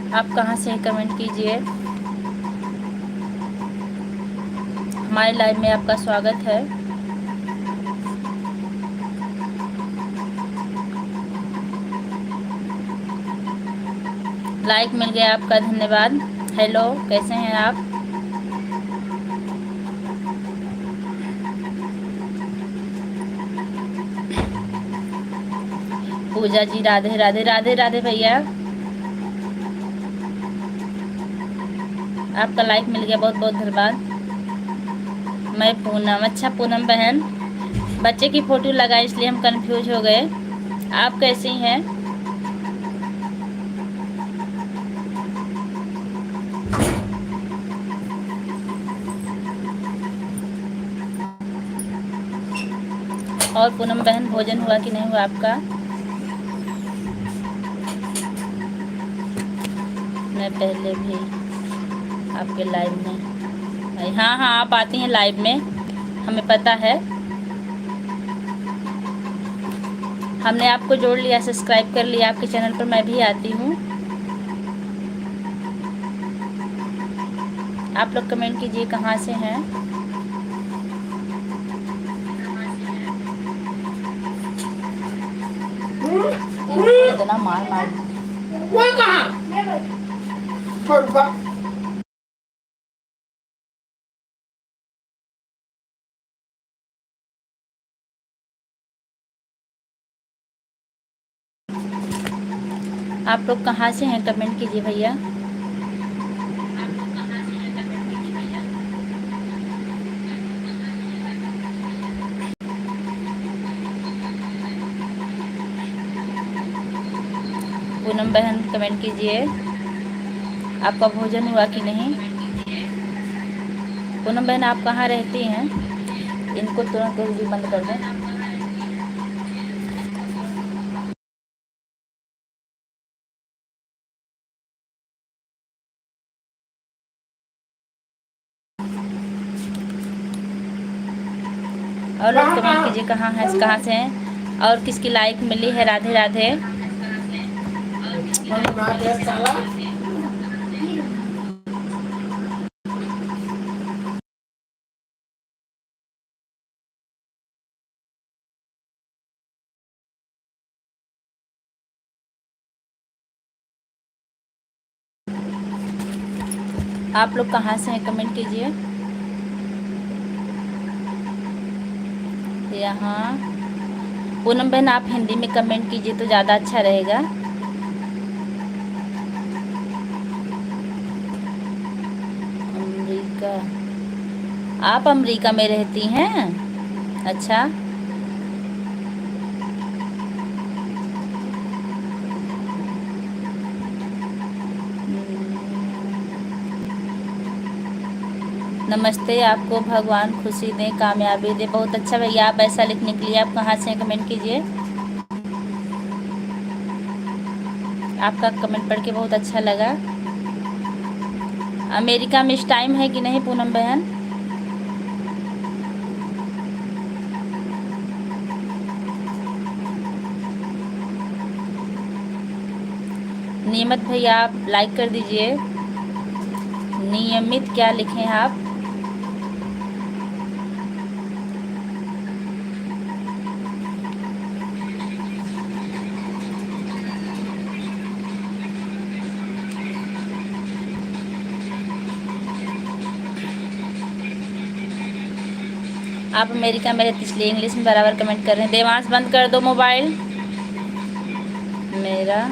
आप कहाँ से हैं कमेंट कीजिए। हमारे लाइव में आपका स्वागत है। लाइक मिल गया आपका, धन्यवाद। हेलो, कैसे हैं आप? पूजा जी राधे राधे, राधे राधे भैया। आपका लाइक मिल गया, बहुत बहुत धन्यवाद। मैं पूनम। अच्छा पूनम बहन, बच्चे की फ़ोटो लगा इसलिए हम कंफ्यूज हो गए। आप कैसी हैं? और पूनम बहन, भोजन हुआ कि नहीं हुआ आपका? मैं पहले भी आपके लाइव में, हाँ हाँ, आप आती हैं लाइव में, हमें पता है। हमने आपको जोड़ लिया, सब्सक्राइब कर लिया आपके चैनल पर, मैं भी आती हूँ। आप लोग कमेंट कीजिए कहाँ से हैं। इतना मार मार आप लोग कहाँ से हैं कमेंट कीजिए भैया। पूनम बहन कमेंट कीजिए, आपका भोजन हुआ कि नहीं। पूनम बहन, आप कहाँ रहती हैं? इनको तुरंत जल्दी बंद कर दें। और लोग कमेंट कीजिए कहाँ हैं, कहाँ से हैं, और किसकी लाइक मिली है। राधे राधे। आप लोग कहाँ से हैं कमेंट कीजिए। यहाँ पूनम बहन, आप हिंदी में कमेंट कीजिए तो ज़्यादा अच्छा रहेगा। अमेरिका, आप अमेरिका में रहती हैं? अच्छा, नमस्ते। आपको भगवान खुशी दे, कामयाबी दे। बहुत अच्छा भैया, आप ऐसा लिखने के लिए आप कहाँ से हैं कमेंट कीजिए। आपका कमेंट पढ़ के बहुत अच्छा लगा। अमेरिका में इस टाइम है कि नहीं पूनम बहन? नियमित भैया, आप लाइक कर दीजिए। नियमित क्या लिखें आप? आप अमेरिका में रहते इसलिए इंग्लिश में बराबर कमेंट कर रहे हैं। देवांश, बंद कर दो मोबाइल मेरा।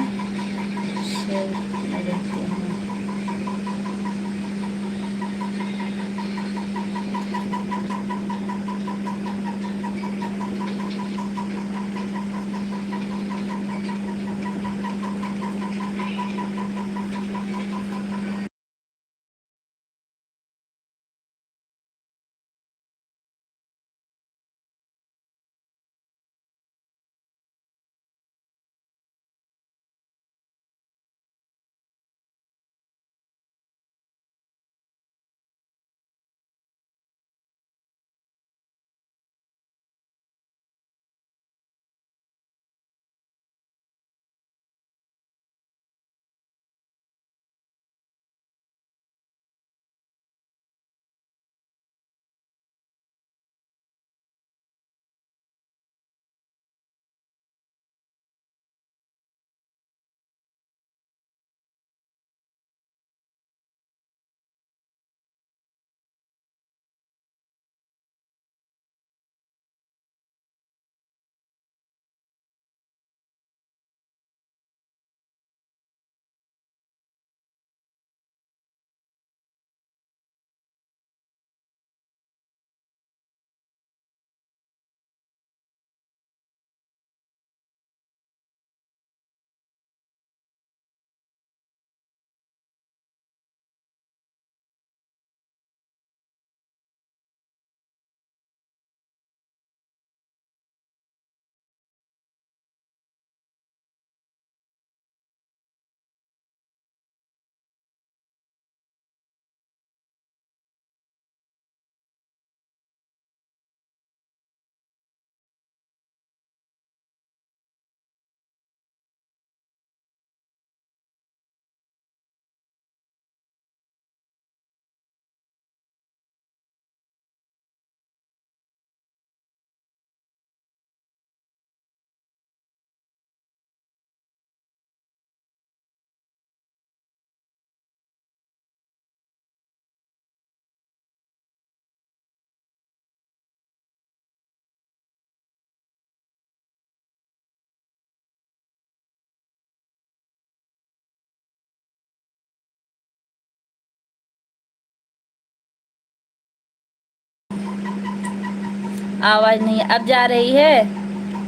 आवाज़ नहीं, अब जा रही है?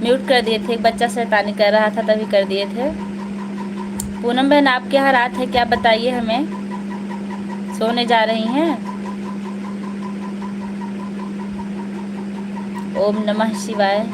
म्यूट कर दिए थे, एक बच्चा शैतानी कर रहा था तभी कर दिए थे। पूनम बहन आप क्या हालात है, क्या बताइए हमें, सोने जा रही हैं? ओम नमः शिवाय।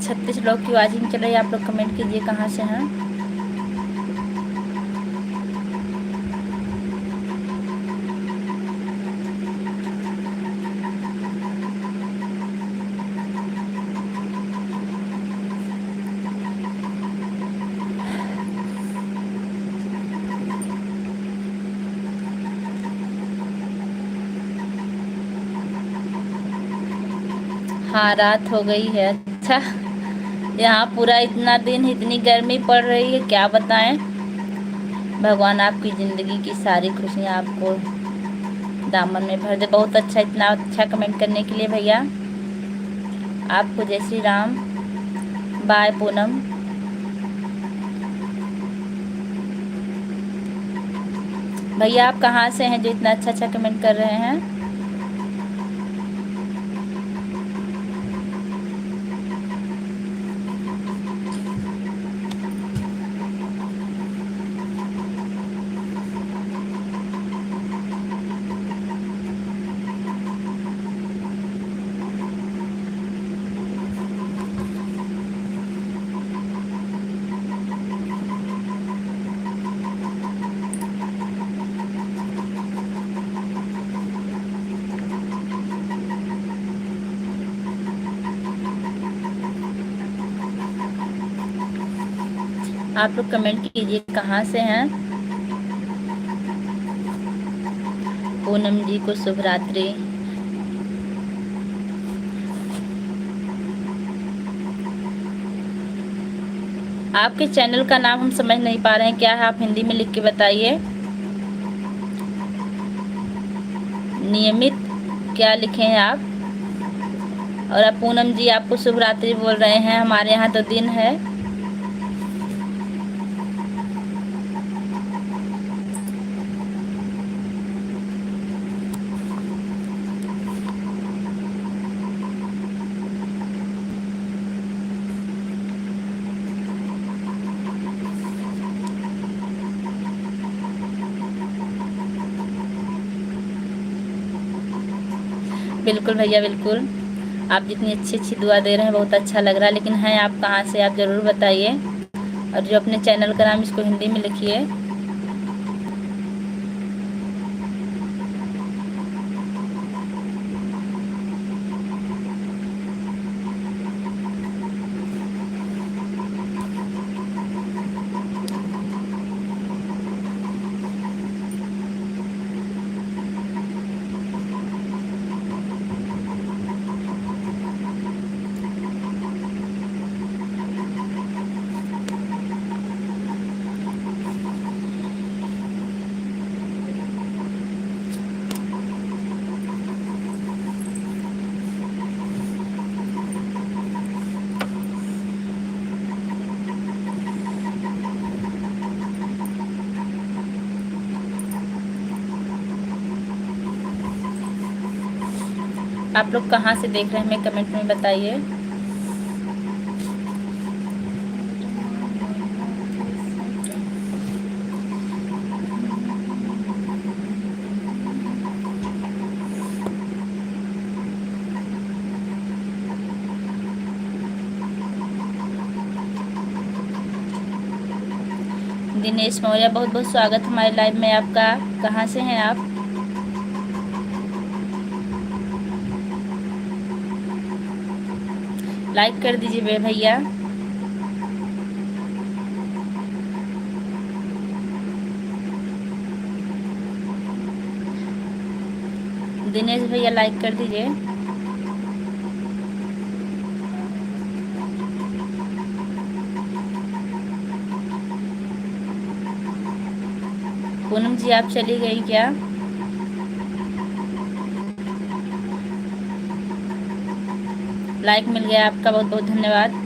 36 लोग की वॉचिंग चल रही है। आप लोग कमेंट कीजिए कहाँ से हैं। हाँ रात हो गई है। अच्छा, यहाँ पूरा इतना दिन इतनी गर्मी पड़ रही है, क्या बताएं। भगवान आपकी ज़िंदगी की सारी खुशियाँ आपको दामन में भर दे। बहुत अच्छा, इतना अच्छा कमेंट करने के लिए भैया आपको जय श्री राम। बाय पूनम। भैया आप कहाँ से हैं जो इतना अच्छा अच्छा कमेंट कर रहे हैं? आप लोग कमेंट कीजिए कहाँ से हैं। पूनम जी को शुभ रात्रि। आपके चैनल का नाम हम समझ नहीं पा रहे हैं, क्या है आप हिंदी में लिख के बताइए। नियमित क्या लिखे हैं आप? और अब पूनम जी आपको शुभ रात्रि बोल रहे हैं, हमारे यहाँ तो दिन है। बिल्कुल भैया बिल्कुल, आप जितनी अच्छी अच्छी दुआ दे रहे हैं बहुत अच्छा लग रहा है। लेकिन हैं आप कहाँ से, आप ज़रूर बताइए। और जो अपने चैनल का नाम इसको हिंदी में लिखिए। आप लोग कहाँ से देख रहे हैं हमें कमेंट में बताइए। दिनेश मौर्य बहुत बहुत स्वागत हमारे लाइव में आपका। कहाँ से हैं आप? लाइक कर दीजिए भैया। दिनेश भैया लाइक कर दीजिए। पूनम जी आप चली गई क्या? लाइक मिल गया आपका, बहुत बहुत धन्यवाद।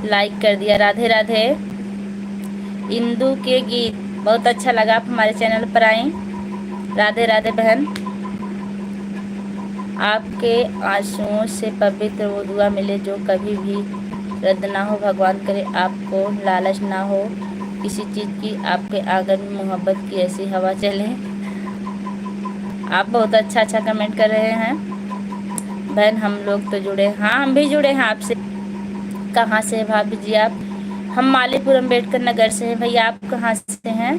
लाइक कर दिया। राधे राधे। इंदू के गीत बहुत अच्छा लगा, आप हमारे चैनल पर आए। राधे राधे बहन। आपके आंसुओं से पवित्र वो दुआ मिले जो कभी भी रद्द ना हो। भगवान करे आपको लालच ना हो किसी चीज़ की, आपके आंगन में मोहब्बत की ऐसी हवा चले। आप बहुत अच्छा अच्छा कमेंट कर रहे हैं बहन। हम लोग तो जुड़े, हाँ हम भी जुड़े हैं आपसे। कहाँ से है भाभी जी आप? हम मालीपुर अम्बेडकर नगर से हैं। भैया आप कहाँ से हैं?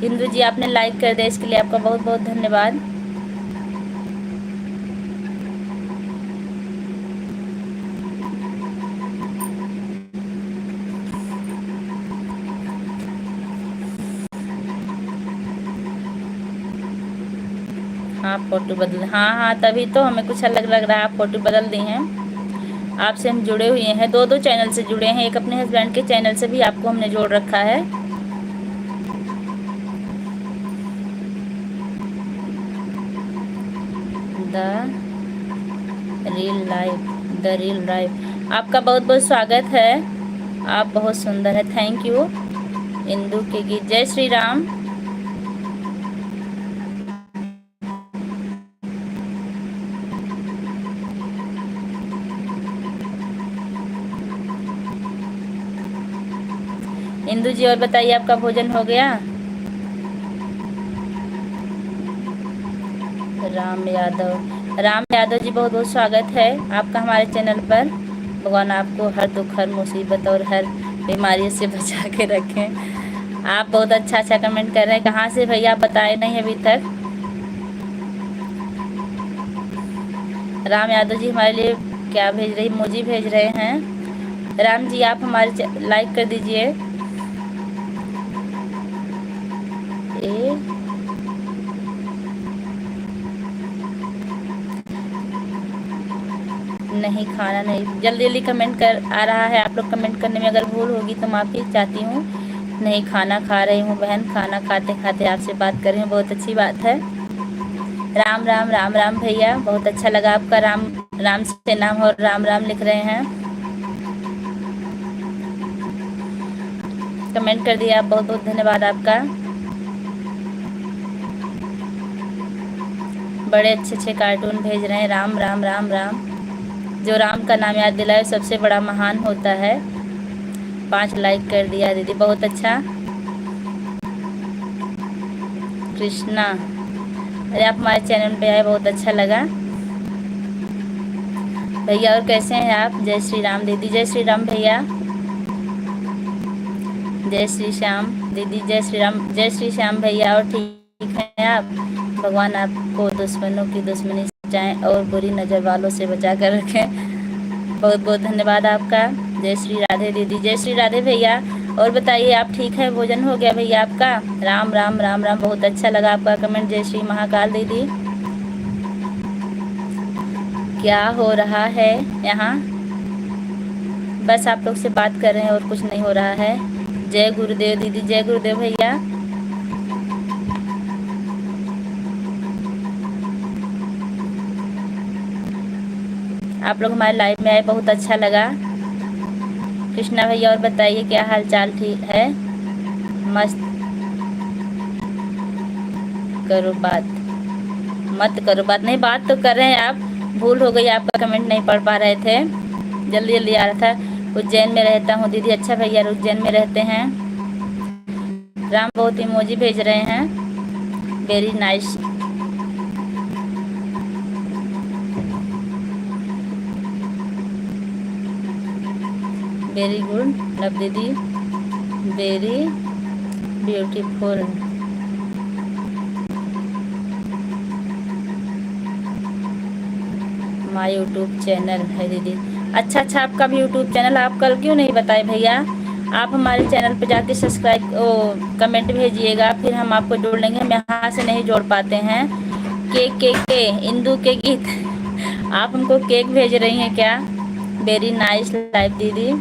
इंदु जी आपने लाइक कर दिया, इसके लिए आपका बहुत बहुत धन्यवाद। हाँ फोटो बदल, हाँ हाँ तभी तो हमें कुछ अलग लग रहा है, आप फोटो बदल दी हैं। आपसे हम जुड़े हुए हैं, दो दो चैनल से जुड़े हैं, एक अपने हस्बैंड के चैनल से भी आपको हमने जोड़ रखा है। द रील लाइफ आपका बहुत बहुत स्वागत है। आप बहुत सुंदर है, थैंक यू। इंदु के गीत, जय श्री राम। इंदु जी और बताइए आपका भोजन हो गया? राम यादव जी बहुत बहुत स्वागत है आपका हमारे चैनल पर। भगवान आपको हर दुख, हर मुसीबत और हर बीमारी से बचा के रखें। आप बहुत अच्छा अच्छा कमेंट कर रहे हैं। कहाँ से भैया आप बताए नहीं अभी तक। राम यादव जी हमारे लिए क्या भेज रही, इमोजी भेज रहे हैं। राम जी आप हमारे लाइक कर दीजिए। ए नहीं, खाना नहीं, जल्दी जल्दी कमेंट कर आ रहा है। आप लोग कमेंट करने में अगर भूल होगी तो माफ़ी चाहती हूँ। नहीं खाना खा रही हूँ बहन, खाना खाते खाते आपसे बात कर रही हूँ, बहुत अच्छी बात है। राम राम राम राम भैया, बहुत अच्छा लगा आपका राम राम से नाम और राम राम लिख रहे हैं। कमेंट कर दिया आप, बहुत बहुत धन्यवाद आपका। बड़े अच्छे अच्छे कार्टून भेज रहे हैं। राम राम राम राम। जो राम का नाम याद दिलाए सबसे बड़ा महान होता है। 5 लाइक कर दिया दीदी, बहुत अच्छा। कृष्णा, अरे आप हमारे चैनल पे आए, बहुत अच्छा लगा भैया। और कैसे हैं आप? जय श्री राम दीदी, जय श्री राम भैया, जय श्री श्याम दीदी, जय श्री राम, जय श्री श्याम भैया। और ठीक हैं आप? भगवान आपको दुश्मनों की दुश्मनी से बचाएं और बुरी नज़र वालों से बचा कर रखें। बहुत बहुत धन्यवाद आपका। जय श्री राधे दीदी, जय श्री राधे भैया। और बताइए आप ठीक है? भोजन हो गया भैया आपका? राम राम राम राम, बहुत अच्छा लगा आपका कमेंट। जय श्री महाकाल दीदी। क्या हो रहा है यहाँ? बस आप लोग से बात कर रहे हैं और कुछ नहीं हो रहा है। जय गुरुदेव दीदी, जय गुरुदेव भैया। आप लोग हमारे लाइव में आए, बहुत अच्छा लगा। कृष्णा भैया और बताइए क्या हाल चाल? ठीक है, मस्त। करो बात, मत करो बात, नहीं बात तो कर रहे हैं आप। भूल हो गई, आपका कमेंट नहीं पढ़ पा रहे थे, जल्दी जल्दी आ रहा था। उज्जैन में रहता हूँ दीदी, अच्छा भैया उज्जैन में रहते हैं। राम बहुत इमोजी भेज रहे हैं, very nice. Very good love दीदी, very beautiful. My YouTube channel है दीदी। अच्छा अच्छा, आपका भी यूट्यूब चैनल, आप कल क्यों नहीं बताए भैया? आप हमारे चैनल पे जाके सब्सक्राइब कमेंट भेजिएगा, फिर हम आपको जोड़ लेंगे। हम यहाँ से नहीं जोड़ पाते हैं। के इंदू के गीत आप हमको केक भेज रही हैं क्या? वेरी नाइस लाइफ दीदी,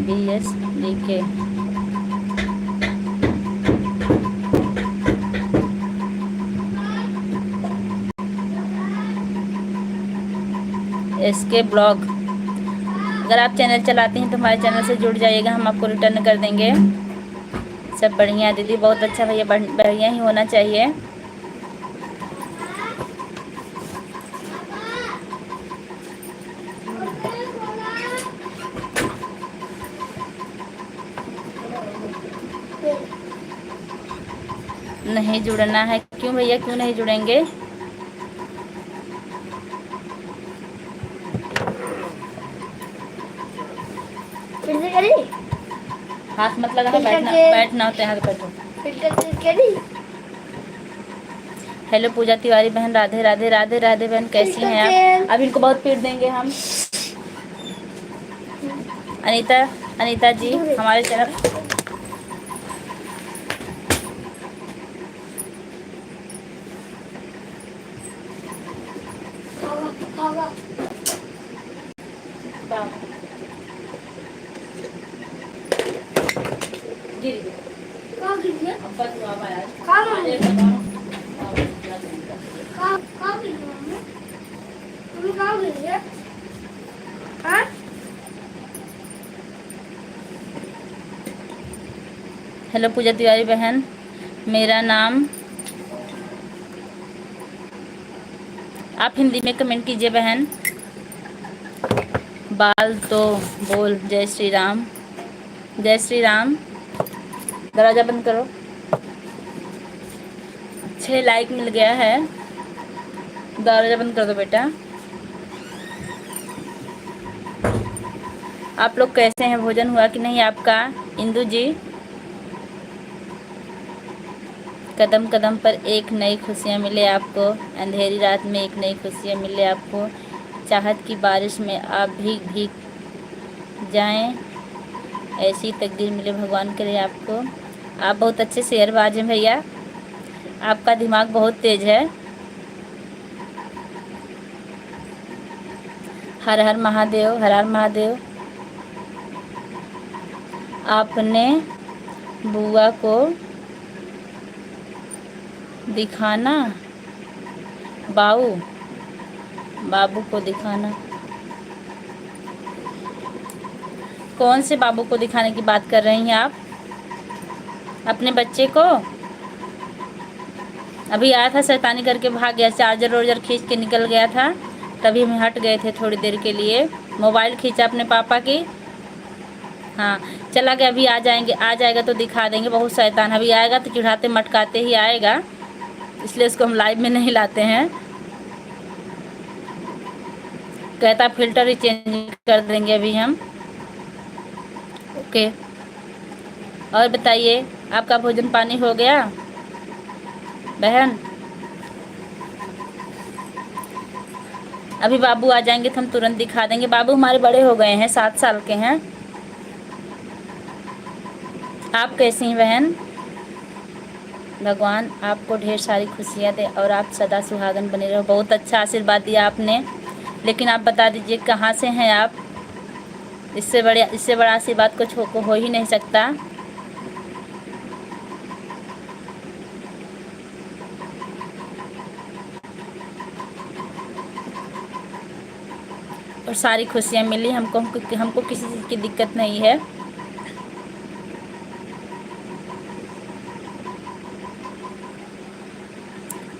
BSDK। SK ब्लॉग, अगर आप चैनल चलाती हैं तो हमारे चैनल से जुड़ जाइएगा, हम आपको रिटर्न कर देंगे। सब बढ़िया दीदी, बहुत अच्छा भैया, बढ़िया ही होना चाहिए। नहीं जुड़ना है? क्यों भैया, क्यों नहीं जुड़ेंगे? फिर से करी? हाथ मत लगाना, बैठना होता है, हाथ बैठो। हेलो पूजा तिवारी बहन, राधे राधे राधे राधे बहन, कैसी हैं आप? अब इनको बहुत पीट देंगे हम। अनीता जी हमारे चैनल, हेलो पूजा तिवारी बहन, मेरा नाम, आप हिंदी में कमेंट कीजिए बहन। बाल तो बोल जय श्री राम, जय श्री राम। दरवाज़ा बंद करो। 6 लाइक मिल गया है, दरवाज़ा बंद कर दो बेटा। आप लोग कैसे हैं? भोजन हुआ कि नहीं आपका? इंदू जी, कदम कदम पर एक नई खुशियाँ मिले आपको, अंधेरी रात में एक नई खुशियाँ मिले आपको, चाहत की बारिश में आप भीग भीग जाएं, ऐसी तकदीर मिले, भगवान करे आपको। आप बहुत अच्छे शेरबाज हैं भैया, आपका दिमाग बहुत तेज है। हर हर महादेव, हर हर महादेव। आपने बुआ को दिखाना, बाबू को दिखाना। कौन से बाबू को दिखाने की बात कर रही हैं आप? अपने बच्चे को? अभी आया था, शैतानी करके भाग गया, चार्जर वार्जर खींच के निकल गया था, तभी हम हट गए थे थोड़ी देर के लिए। मोबाइल खींचा अपने पापा की, हाँ चला गया। अभी आ जाएगा तो दिखा देंगे। बहुत शैतान, अभी आएगा तो चिढ़ाते मटकाते ही आएगा, इसलिए उसको हम लाइव में नहीं लाते हैं। कहता फिल्टर ही चेंज कर देंगे अभी हम। ओके, और बताइए आपका भोजन पानी हो गया बहन? अभी बाबू आ जाएंगे तो हम तुरंत दिखा देंगे। बाबू हमारे बड़े हो गए हैं, 7 साल के हैं। आप कैसी हैं बहन? भगवान आपको ढेर सारी खुशियाँ दे और आप सदा सुहागन बने रहो। बहुत अच्छा आशीर्वाद दिया आपने, लेकिन आप बता दीजिए कहाँ से हैं आप? इससे बड़ा आशीर्वाद कुछ हो ही नहीं सकता। और सारी खुशियाँ मिली हमको किसी चीज़ की दिक्कत नहीं है।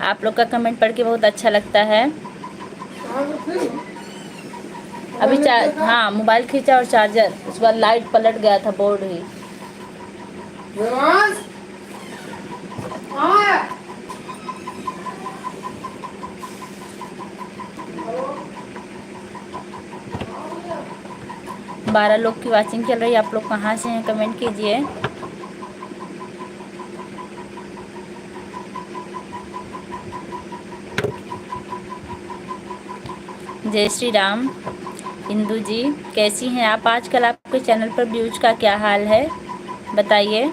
आप लोग का कमेंट पढ़ के बहुत अच्छा लगता है। अभी हाँ मोबाइल खींचा और चार्जर, उसके बाद लाइट पलट गया था, बोर्ड ही। 12 लोग की वाचिंग चल रही है। आप लोग कहाँ से हैं कमेंट कीजिए। जय श्री राम। इंदू जी कैसी हैं आप? आजकल आपके चैनल पर व्यूज का क्या हाल है बताइए।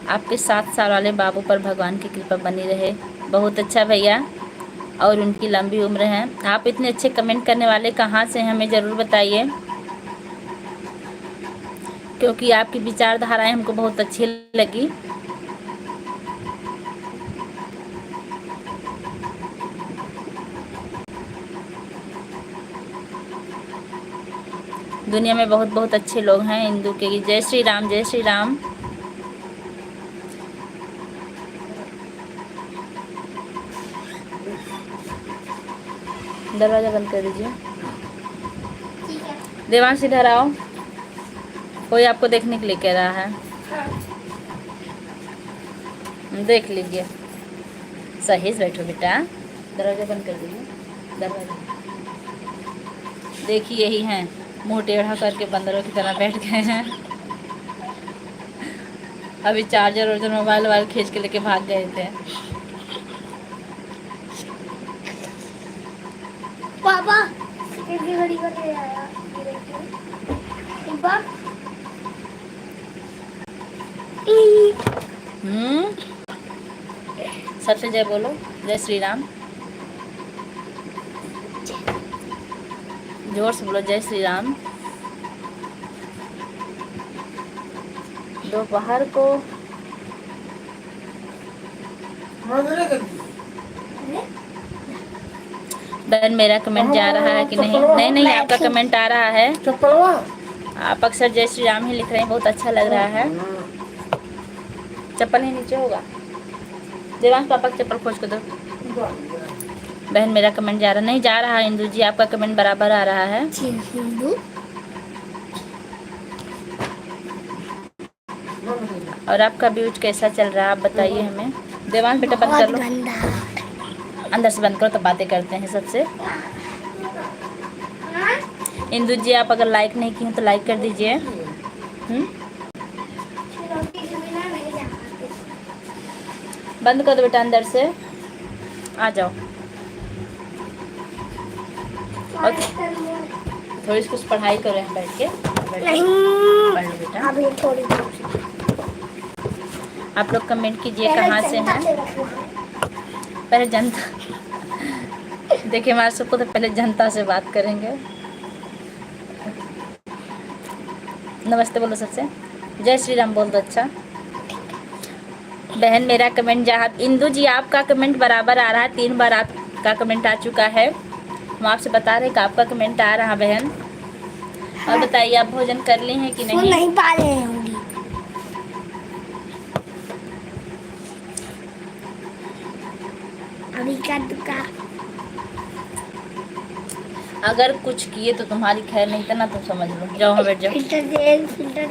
आपके 7 साल वाले बाबू पर भगवान की कृपा बनी रहे। बहुत अच्छा भैया, और उनकी लंबी उम्र है। आप इतने अच्छे कमेंट करने वाले कहाँ से हैं हमें ज़रूर बताइए, क्योंकि आपकी विचारधाराएं हमको बहुत अच्छी लगी। दुनिया में बहुत बहुत अच्छे लोग हैं हिंदू के। जय श्री राम, जय श्री राम। दरवाज़ा बंद कर दीजिए। ठीक है। देवांश इधर आओ, कोई आपको देखने के लिए कह रहा है। देख लीजिए। सही से बैठो बेटा। दरवाज़ा बंद कर दीजिए। दरवाज़ा देखिए, यही हैं, मुंह टेढ़ा करके बंदरों की तरह बैठ गए हैं। अभी चार्जर वार्जर मोबाइल वाइल खींच के लेके भाग गए थे। पापा कितनी घड़ी का ले आया एक बार। सबसे जय बोलो। जय श्री राम। जोर से बोलो जय श्री राम। दोपहर को बहन मेरा कमेंट जा रहा है कि नहीं? नहीं नहीं, आपका कमेंट आ रहा है। आप अक्सर जय श्री राम ही लिख रहे हैं, बहुत अच्छा लग रहा है। चप्पल ही नीचे होगा। देवांश पापा की चप्पल खोज कर दो। बहन मेरा कमेंट जा रहा नहीं, जा रहा है इंदू जी, आपका कमेंट बराबर आ रहा है। हिंदू और आपका व्यूज कैसा चल रहा है आप बताइए हमें। देवांश बेटा बंद कर लो, अंदर से बंद करो तो बातें करते हैं सबसे। इंदू जी आप अगर लाइक नहीं की हैं तो लाइक कर दीजिए। बंद कर दो बेटा, अंदर से आ जाओ। और थोड़ी सी कुछ पढ़ाई करो यहाँ बैठ के। पढ़ लो बेटा। अभी थोड़ी आप लोग कमेंट कीजिए कहाँ से हैं। पहले जनता देखिए, हमारे सबको तो पहले जनता से बात करेंगे। नमस्ते बोलो सबसे। जय श्री राम बोल दो। अच्छा बहन मेरा कमेंट जहाँ, इंदू जी आपका कमेंट बराबर आ रहा है, 3 बार आपका कमेंट आ चुका है। हम आपसे बता रहे हैं कि आपका कमेंट आ रहा बहन। और बताइए आप भोजन कर ली हैं कि नहीं? नहीं पा रहे होंगी। अभी का दुका अगर कुछ किए तो तुम्हारी खैर नहीं था ना, तुम समझ लो। जाओ हाँ बैठ जाओ। फिल्टर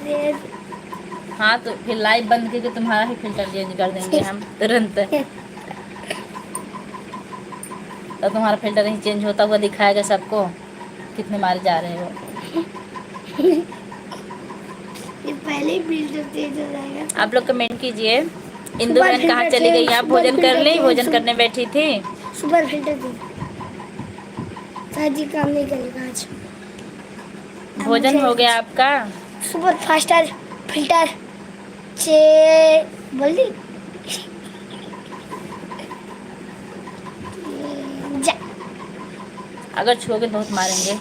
दे। हाँ तो फिर लाइव बंद करके तुम्हारा ही फिल्टर चेंज कर देंगे हम तुरंत। तो तुम्हारा फिल्टर ही चेंज होता हुआ दिखाएगा सबको कितने मारे जा रहे हो। ये पहले फिल्टर चेंज हो जाएगा। आप लोग कमेंट कीजिए। इंदु बहन कहाँ चली गई? आप भोजन कर ली? भोजन करने बैठी थी। सुपर फिल्टर दे। साजी काम नहीं करेगा आज। भोजन हो गया आपका? सुपर फास्टर फिल्टर चे बोल दी जा। अगर छुओगे तो बहुत मारेंगे।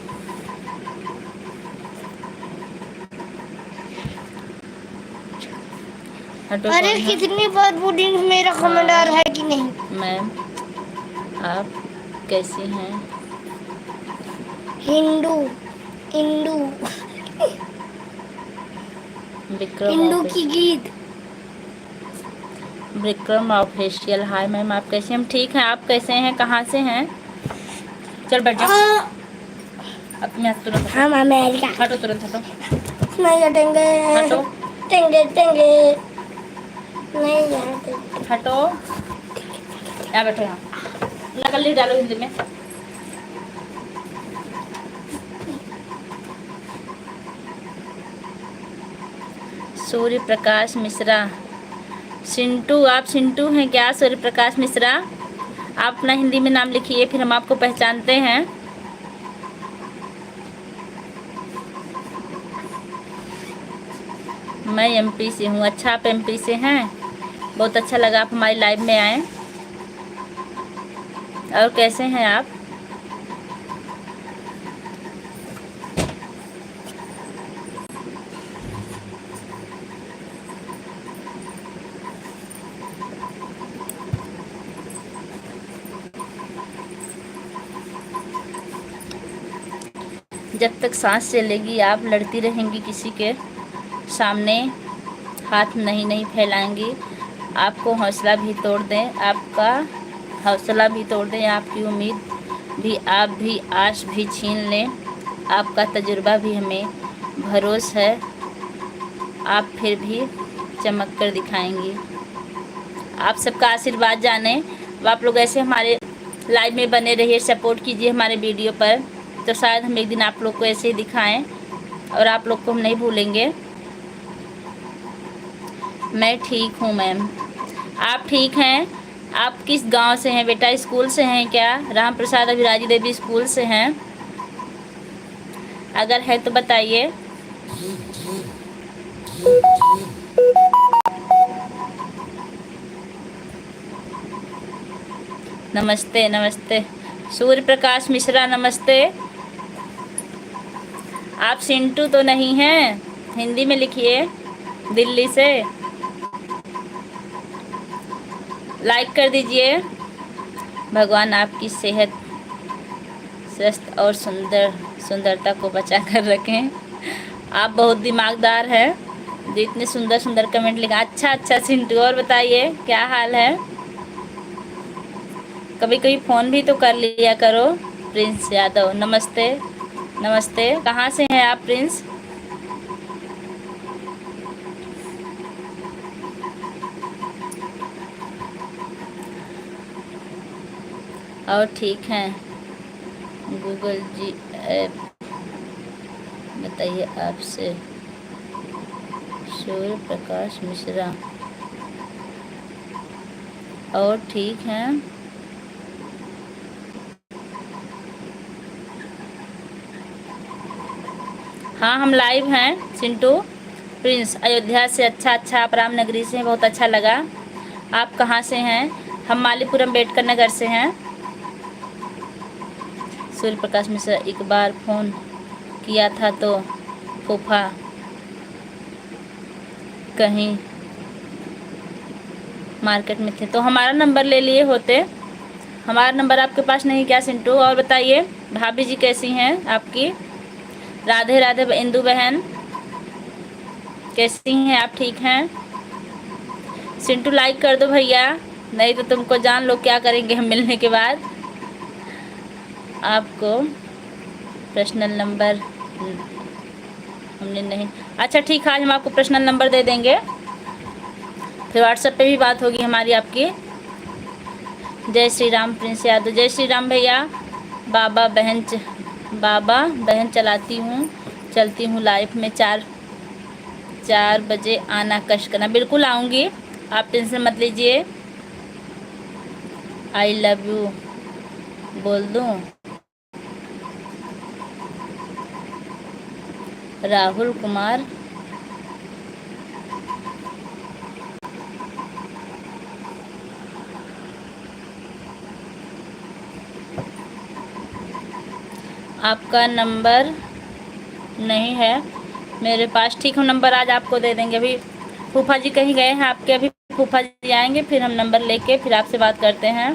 अरे कितनी बार पुडिंग मेरा कमेंट आ रहा है कि नहीं? मैम आप कैसी हैं? हिंदू हिंदू हिंदू की गीत। विक्रम ऑफिशियल हाय मैम, आप कैसे? हम ठीक हैं, आप कैसे हैं? कहाँ से हैं? चल बैठ जाओ। अब मैं तुरंत हम अमेरिका। हटो, तुरंत हटो। नहीं हटेंगे। हटो टेंगे टेंगे नहीं हटेंगे। हटो। यहाँ बैठो, यहाँ नकल लिख डालो हिंदी में। सूर्य प्रकाश मिश्रा। सिंटू, आप सिंटू हैं क्या? सूर्य प्रकाश मिश्रा, आप अपना हिंदी में नाम लिखिए, फिर हम आपको पहचानते हैं। मैं एमपी से हूँ। अच्छा, आप एमपी से हैं, बहुत अच्छा लगा आप हमारी लाइव में आए। और कैसे हैं आप? जब तक सांस चलेगी आप लड़ती रहेंगी, किसी के सामने हाथ नहीं फैलाएंगी। आपको हौसला भी तोड़ दें, आपका हौसला भी तोड़ दें, आपकी उम्मीद भी, आप भी आश भी छीन लें, आपका तजुर्बा भी हमें भरोसा है, आप फिर भी चमक कर दिखाएंगी। आप सबका आशीर्वाद जाने, अब आप लोग ऐसे हमारे लाइव में बने रहिए, सपोर्ट कीजिए हमारे वीडियो पर, तो शायद हम एक दिन आप लोग को ऐसे ही दिखाएं और आप लोग को हम नहीं भूलेंगे। मैं ठीक हूँ मैम। आप ठीक हैं? आप किस गांव से हैं बेटा? स्कूल से हैं क्या? राम प्रसाद अभिराजी देवी स्कूल से हैं? अगर है तो बताइए। नमस्ते नमस्ते। सूर्य प्रकाश मिश्रा नमस्ते। आप सिंटू तो नहीं हैं? हिंदी में लिखिए, दिल्ली से। लाइक कर दीजिए। भगवान आपकी सेहत, स्वस्थ और सुंदरता को बचा कर रखें। आप बहुत दिमागदार हैं, जो इतने सुंदर सुंदर कमेंट लिखा। अच्छा सिंटू, और बताइए क्या हाल है? कभी कभी फ़ोन भी तो कर लिया करो। प्रिंस यादव नमस्ते नमस्ते। कहाँ से हैं आप प्रिंस? और ठीक हैं? गूगल जी ऐप बताइए आपसे। सूर्य प्रकाश मिश्रा, और ठीक हैं? हाँ हम लाइव हैं सिंटू। प्रिंस अयोध्या से। अच्छा आप रामनगरी से हैं, बहुत अच्छा लगा। आप कहाँ से हैं? हम मालीपुरम अम्बेडकर नगर से हैं। सूर्य प्रकाश मिश्रा, एक बार फ़ोन किया था तो फूफा कहीं मार्केट में थे, तो हमारा नंबर ले लिए होते। हमारा नंबर आपके पास नहीं क्या सिंटू? और बताइए भाभी जी कैसी हैं आपकी? राधे राधे इंदु बहन, कैसी हैं आप? ठीक हैं? सिंटू लाइक कर दो भैया, नहीं तो तुमको जान लो क्या करेंगे हम मिलने के बाद। आपको पर्सनल नंबर हमने नहीं। अच्छा ठीक है, आज हम आपको पर्सनल नंबर दे देंगे, फिर व्हाट्सएप पे भी बात होगी हमारी आपकी। जय श्री राम प्रिंस यादव। जय श्री राम भैया। बाबा बहन चलती हूँ लाइफ में 4 बजे आना कष्ट करना। बिल्कुल आऊँगी, आप टेंशन मत लीजिए। आई लव यू बोल दूँ? राहुल कुमार, आपका नंबर नहीं है मेरे पास। ठीक, हम नंबर आज आपको दे देंगे। अभी फूफा जी कहीं गए हैं आपके, अभी फूफा जी आएंगे फिर हम नंबर लेके फिर आपसे बात करते हैं।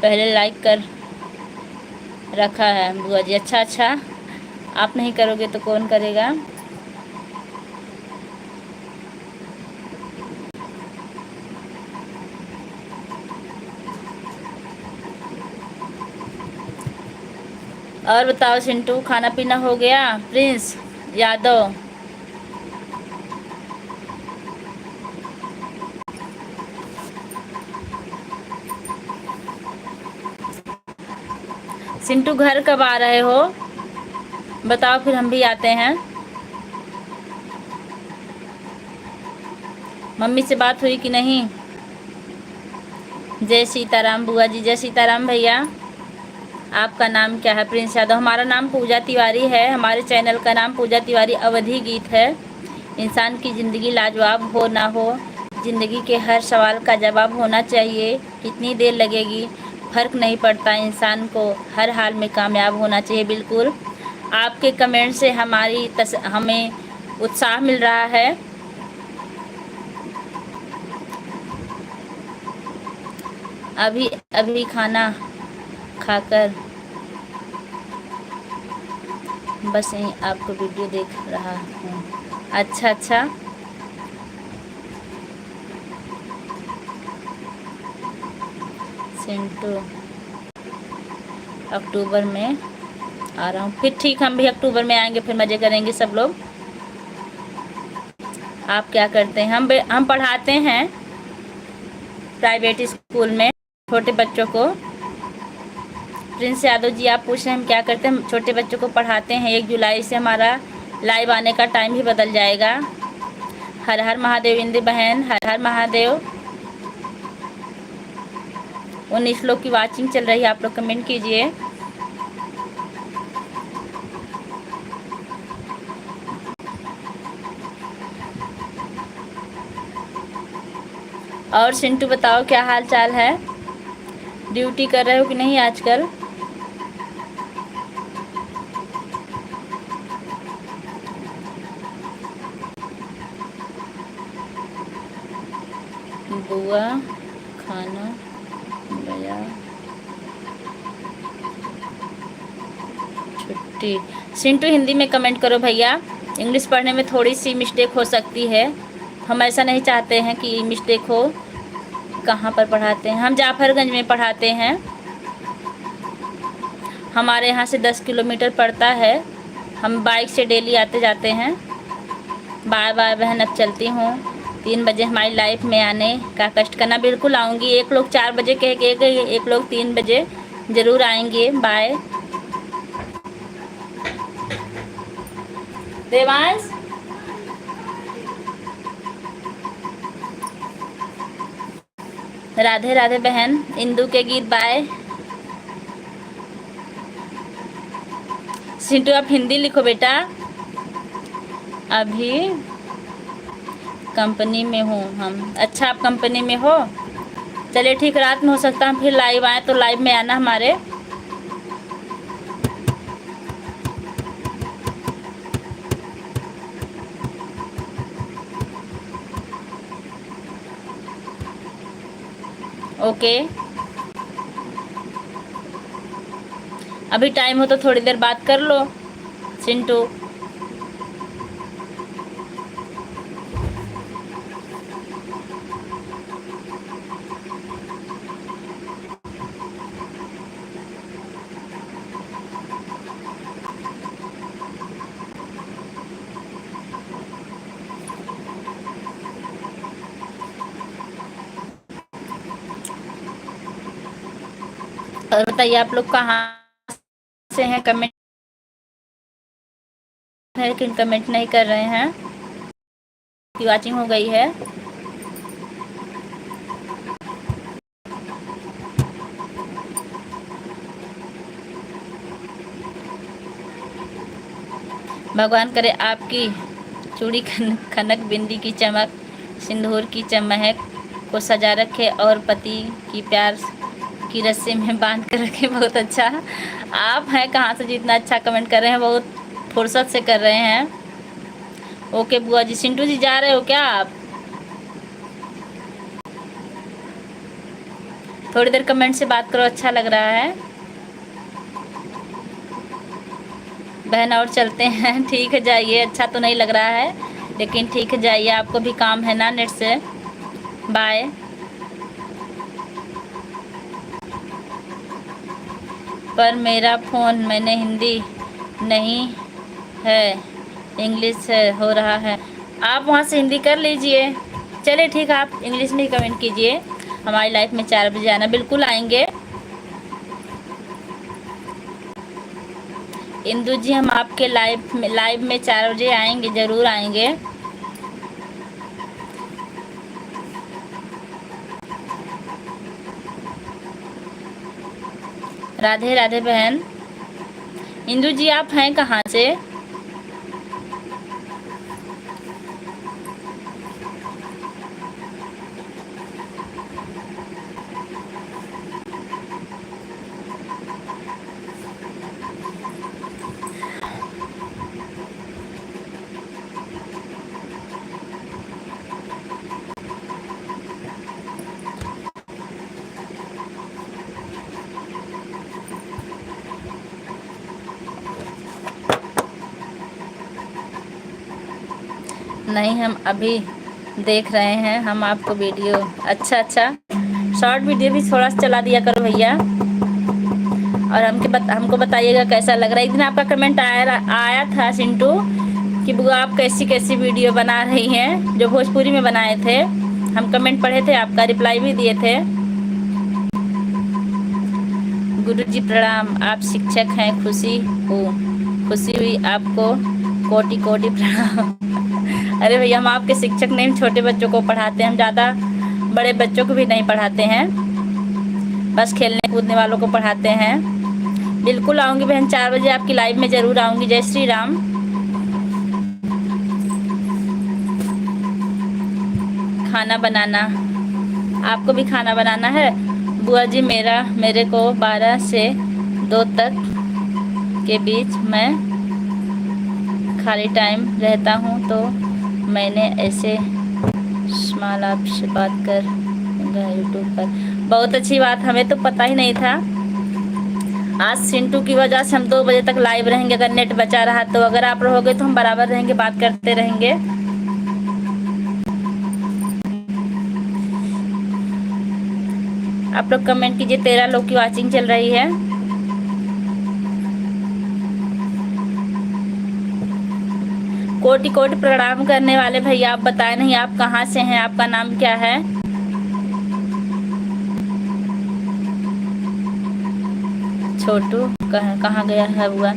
पहले लाइक कर रखा है बुआ जी। अच्छा आप नहीं करोगे तो कौन करेगा? और बताओ सिंटू, खाना पीना हो गया? प्रिंस यादव, सिंटू घर कब आ रहे हो बताओ, फिर हम भी आते हैं। मम्मी से बात हुई कि नहीं? जय सीताराम बुआ जी, जय सीताराम भैया। आपका नाम क्या है? प्रिंस यादव। हमारा नाम पूजा तिवारी है। हमारे चैनल का नाम पूजा तिवारी अवधी गीत है। इंसान की ज़िंदगी लाजवाब हो ना हो, ज़िंदगी के हर सवाल का जवाब होना चाहिए। कितनी देर लगेगी फ़र्क नहीं पड़ता, इंसान को हर हाल में कामयाब होना चाहिए। बिल्कुल, आपके कमेंट से हमें उत्साह मिल रहा है। अभी अभी खाना खाकर बस यहीं आपको वीडियो देख रहा हूँ। अच्छा अच्छा, सिंटू अक्टूबर में आ रहा हूँ। फिर ठीक, हम भी अक्टूबर में आएंगे, फिर मज़े करेंगे सब लोग। आप क्या करते हैं? हम पढ़ाते हैं प्राइवेट स्कूल में छोटे बच्चों को। प्रिंस यादव जी आप पूछ रहे हैं हम क्या करते हैं? हम छोटे बच्चों को पढ़ाते हैं। 1 जुलाई से हमारा लाइव आने का टाइम भी बदल जाएगा। हर हर महादेव इंदी बहन, हर हर महादेव। 19 लोग की वाचिंग चल रही है, आप लोग कमेंट कीजिए। और सिंटू बताओ क्या हाल चाल है? ड्यूटी कर रहे हो कि नहीं आजकल? बुआ खाना गया छुट्टी। सिंटू हिंदी में कमेंट करो भैया, इंग्लिश पढ़ने में थोड़ी सी मिस्टेक हो सकती है। हम ऐसा नहीं चाहते हैं कि मिस्टेक हो। कहाँ पर पढ़ाते हैं? हम जाफरगंज में पढ़ाते हैं। हमारे यहाँ से 10 किलोमीटर पड़ता है। हम बाइक से डेली आते जाते हैं। बाय बाय बहन, अब चलती हूँ। 3 बजे हमारी लाइफ में आने का कष्ट करना। बिल्कुल आऊँगी। एक लोग 4 बजे कह के गए, एक लोग 3 बजे ज़रूर आएंगे। बाय। देवांश, राधे राधे बहन। इंदू के गीत बाय। सिंटू आप हिंदी लिखो बेटा। अभी कंपनी में हूँ हम। अच्छा, आप कंपनी में हो? चलिए ठीक, रात में हो सकता हम फिर लाइव आए, तो लाइव में आना हमारे। ओके, अभी टाइम हो तो थोड़ी देर बात कर लो सिंटू। और बताइए आप लोग कहाँ से हैं? कमेंट है लेकिन कमेंट नहीं कर रहे हैं। की वाचिंग हो गई है। भगवान करे आपकी चूड़ी खनक, बिंदी की चमक, सिंदूर की चमक को सजा रखे और पति की प्यार की रस्सी में बांध कर रखे। बहुत अच्छा। आप हैं कहाँ से जितना अच्छा कमेंट कर रहे हैं? बहुत फुर्सत से कर रहे हैं। ओके बुआ जी। सिंटू जी जा रहे हो क्या आप? थोड़ी देर कमेंट से बात करो, अच्छा लग रहा है बहन। और चलते हैं। ठीक है जाइए, अच्छा तो नहीं लग रहा है लेकिन ठीक है जाइए, आपको भी काम है ना नेट से। बाय। पर मेरा फ़ोन मैंने हिंदी नहीं है, इंग्लिश है हो रहा है। आप वहाँ से हिंदी कर लीजिए। चलिए ठीक है, आप इंग्लिश में ही कमेंट कीजिए। हमारी लाइफ में 4 बजे आना। बिल्कुल आएंगे। इंदु जी हम आपके लाइव में 4 बजे आएंगे, ज़रूर आएंगे। राधे राधे बहन। इंदु जी आप हैं कहाँ से? नहीं, हम अभी देख रहे हैं हम आपको वीडियो। अच्छा अच्छा, शॉर्ट वीडियो भी थोड़ा सा चला दिया करो भैया। और हमको बताइएगा कैसा लग रहा है। एक दिन आपका कमेंट आया था सिंटू कि बुआ आप कैसी कैसी वीडियो बना रही हैं, जो भोजपुरी में बनाए थे। हम कमेंट पढ़े थे, आपका रिप्लाई भी दिए थे। गुरुजी प्रणाम, आप शिक्षक हैं, खुशी हुई आपको, कोटि कोटि प्रणाम। अरे भैया हम आपके शिक्षक नहीं, छोटे बच्चों को पढ़ाते हैं, हम ज़्यादा बड़े बच्चों को भी नहीं पढ़ाते हैं, बस खेलने कूदने वालों को पढ़ाते हैं। बिल्कुल आऊँगी बहन, 4 बजे आपकी लाइव में ज़रूर आऊँगी। जय श्री राम। खाना बनाना, आपको भी खाना बनाना है? बुआ जी मेरे को 12 से 2 तक के बीच मैं खाली टाइम रहता हूँ, तो मैंने ऐसे स्मॉल आपसे बात कर यूट्यूब पर। बहुत अच्छी बात, हमें तो पता ही नहीं था। आज सिंटू की वजह से हम 2 बजे तक लाइव रहेंगे, अगर नेट बचा रहा तो। अगर आप रहोगे तो हम बराबर रहेंगे, बात करते रहेंगे। आप लोग कमेंट कीजिए। 13 लोग की वॉचिंग चल रही है। कोटि कोटि प्रणाम करने वाले भैया, आप बताएं नहीं आप कहाँ से हैं, आपका नाम क्या है? छोटू कहाँ गया है बुआ?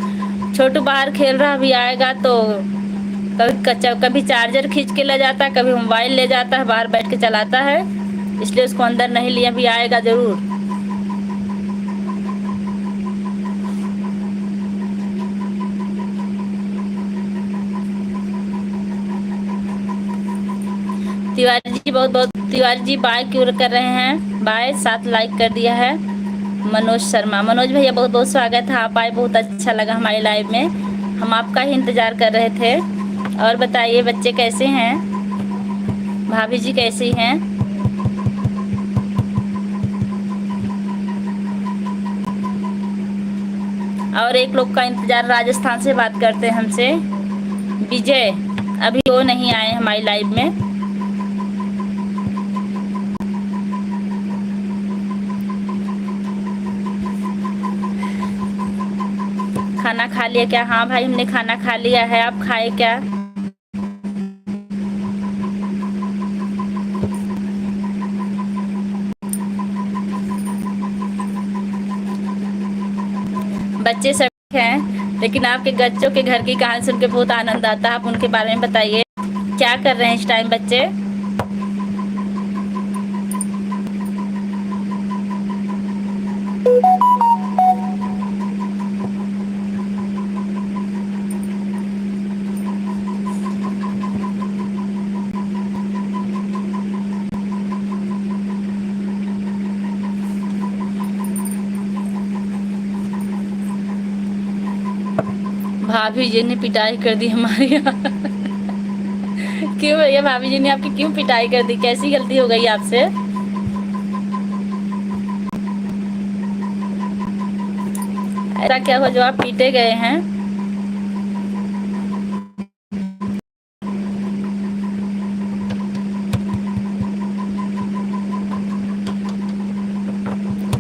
छोटू बाहर खेल रहा, अभी आएगा तो कभी चार्जर खींच के ले जाता है, कभी मोबाइल ले जाता है, बाहर बैठ के चलाता है, इसलिए उसको अंदर नहीं लिया। अभी आएगा ज़रूर। तिवारी जी बहुत बहुत, तिवारी जी बाय क्यों कर रहे हैं? बाय, 7 लाइक कर दिया है। मनोज शर्मा, मनोज भैया बहुत बहुत स्वागत है, आप आए, बहुत अच्छा लगा हमारे लाइव में, हम आपका ही इंतज़ार कर रहे थे। और बताइए बच्चे कैसे हैं, भाभी जी कैसी हैं? और एक लोग का इंतज़ार राजस्थान से बात करते हैं हमसे, विजय, अभी वो नहीं आए हमारी लाइव में। खाना खा लिया क्या? हाँ भाई हमने खाना खा लिया है, आप खाए क्या? बच्चे सब हैं, लेकिन आपके बच्चों के घर की कहानी सुन के बहुत आनंद आता है। आप उनके बारे में बताइए, क्या कर रहे हैं इस टाइम बच्चे? भाभी जी ने पिटाई कर दी हमारी। क्यों भैया, भाभी जी ने आपकी क्यों पिटाई कर दी? कैसी गलती हो गई आपसे? ऐसा क्या हुआ जो आप पीटे गए हैं?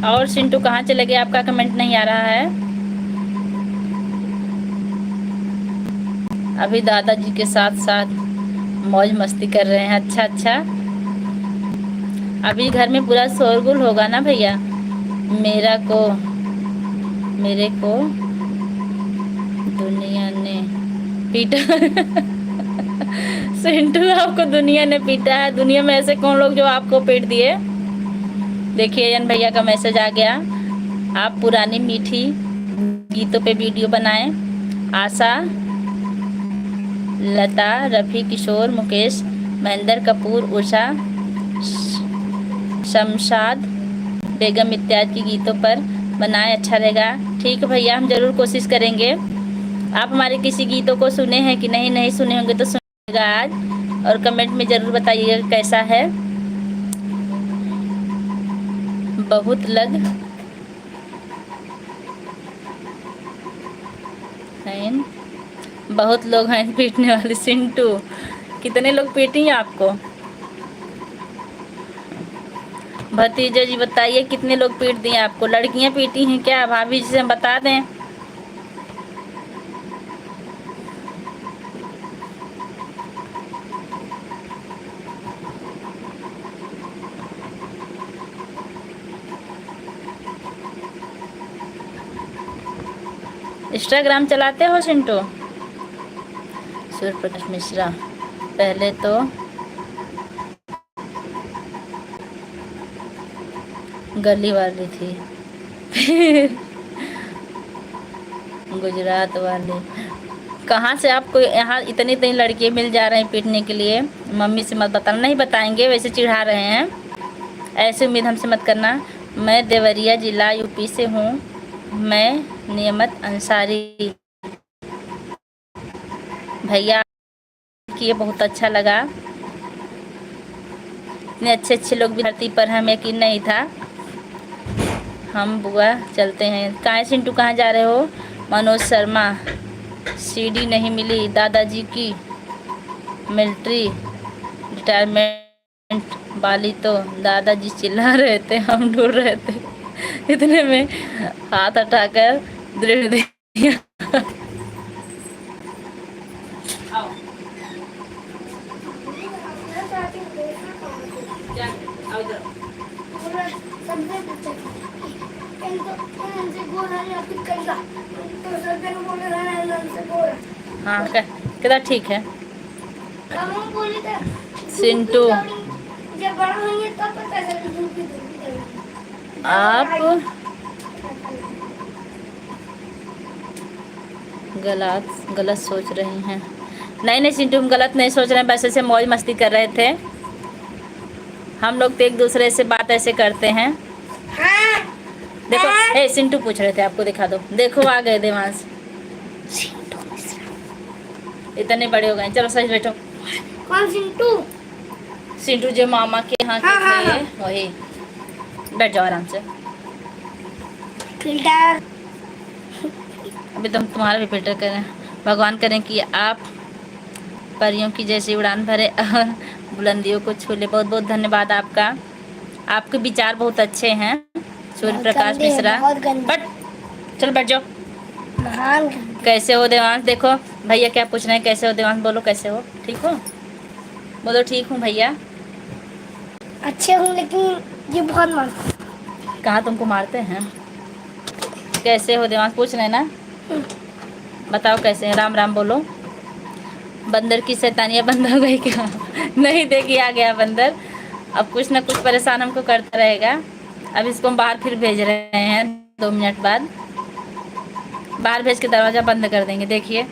और सिंटू कहाँ चले गए? आपका कमेंट नहीं आ रहा है। अभी दादाजी के साथ साथ मौज मस्ती कर रहे हैं। अच्छा अच्छा, अभी घर में पूरा शोरगुल होगा ना भैया। मेरे को दुनिया ने पीटा सिंटू आपको दुनिया ने पीटा है। दुनिया में ऐसे कौन लोग जो आपको पीट दिए। देखिए अयन भैया का मैसेज आ गया। आप पुरानी मीठी गीतों पे वीडियो बनाएं। आशा, लता, रफ़ी, किशोर, मुकेश, महेंद्र कपूर, उषा, शमशाद बेगम इत्यादि की गीतों पर बनाएं, अच्छा रहेगा। ठीक है भैया, हम ज़रूर कोशिश करेंगे। आप हमारे किसी गीतों को सुने हैं कि नहीं? नहीं सुने होंगे तो सुनिएगा आज, और कमेंट में ज़रूर बताइएगा कैसा है। बहुत लग हैं, बहुत लोग हैं पीटने वाले। सिंटू, कितने लोग पीटी हैं आपको? भतीजा जी बताइए कितने लोग पीट दिए आपको? लड़कियां पीटी हैं क्या? भाभी जी से हम बता दें। इंस्टाग्राम चलाते हो सिंटू? सूर्य प्रकाश मिश्रा पहले तो गली वाली थी, फिर गुजरात वाली। कहाँ से आपको यहाँ इतनी इतनी लड़कियाँ मिल जा रहे हैं पीटने के लिए? मम्मी से मत बताना। नहीं बताएंगे, वैसे चिढ़ा रहे हैं, ऐसे उम्मीद हमसे मत करना। मैं देवरिया जिला यूपी से हूँ। मैं नियमत अंसारी। भैया किए बहुत अच्छा लगा। इतने अच्छे अच्छे लोग भी धरती पर, हमें यकीन नहीं था। हम बुआ चलते हैं। कहाँ सिंटू, कहाँ जा रहे हो? मनोज शर्मा, सीडी नहीं मिली दादाजी की, मिलिट्री रिटायरमेंट वाली तो दादाजी चिल्ला रहे थे, हम ढूंढ रहे थे। इतने में हाथ हटाकर दृढ़ दिया। हाँ कितना ठीक है। सिंटू आप गलत सोच रही हैं। नहीं नहीं सिंटू, हम गलत नहीं सोच रहे हैं, बस ऐसे मौज मस्ती कर रहे थे। हम लोग तो एक दूसरे से बात ऐसे करते हैं। देखो, ए सिंटू पूछ रहे थे, आपको दिखा दो। देखो आ गए देवांश। इतने बड़े हो गए। चलो सही बैठो। कौन सिंटू? सिंटू जो मामा के यहाँ के थे, वही। बैठ जाओ आराम से। फिल्टर अभी तो हम तुम्हारा भी फिल्टर करें। भगवान करें कि आप परियों की जैसी उड़ान भरे और बुलंदियों को छू ले। बहुत बहुत धन्यवाद आपका। आपके विचार बहुत अच्छे हैं। सूर्य प्रकाश मिश्रा, बट चल बैठ जाओ। कैसे हो देवांश? देखो भैया क्या पूछ रहे हैं, कैसे हो देवांश? बोलो कैसे हो? ठीक हो? बोलो ठीक हूँ भैया। अच्छे हूँ, लेकिन ये बहुत मारता। कहाँ तुमको मारते हैं? कैसे हो देवांश पूछ रहे हैं ना? बताओ कैसे हैं? राम राम बोलो। बंदर की शैतानियाँ बंद हो गई क्या? नहीं, देखिए आ गया बंदर। अब कुछ ना कुछ परेशान हमको करता रहेगा। अब इसको हम बाहर फिर भेज रहे हैं 2 मिनट बाद। बाहर भेज के दरवाज़ा बंद कर देंगे। देखिए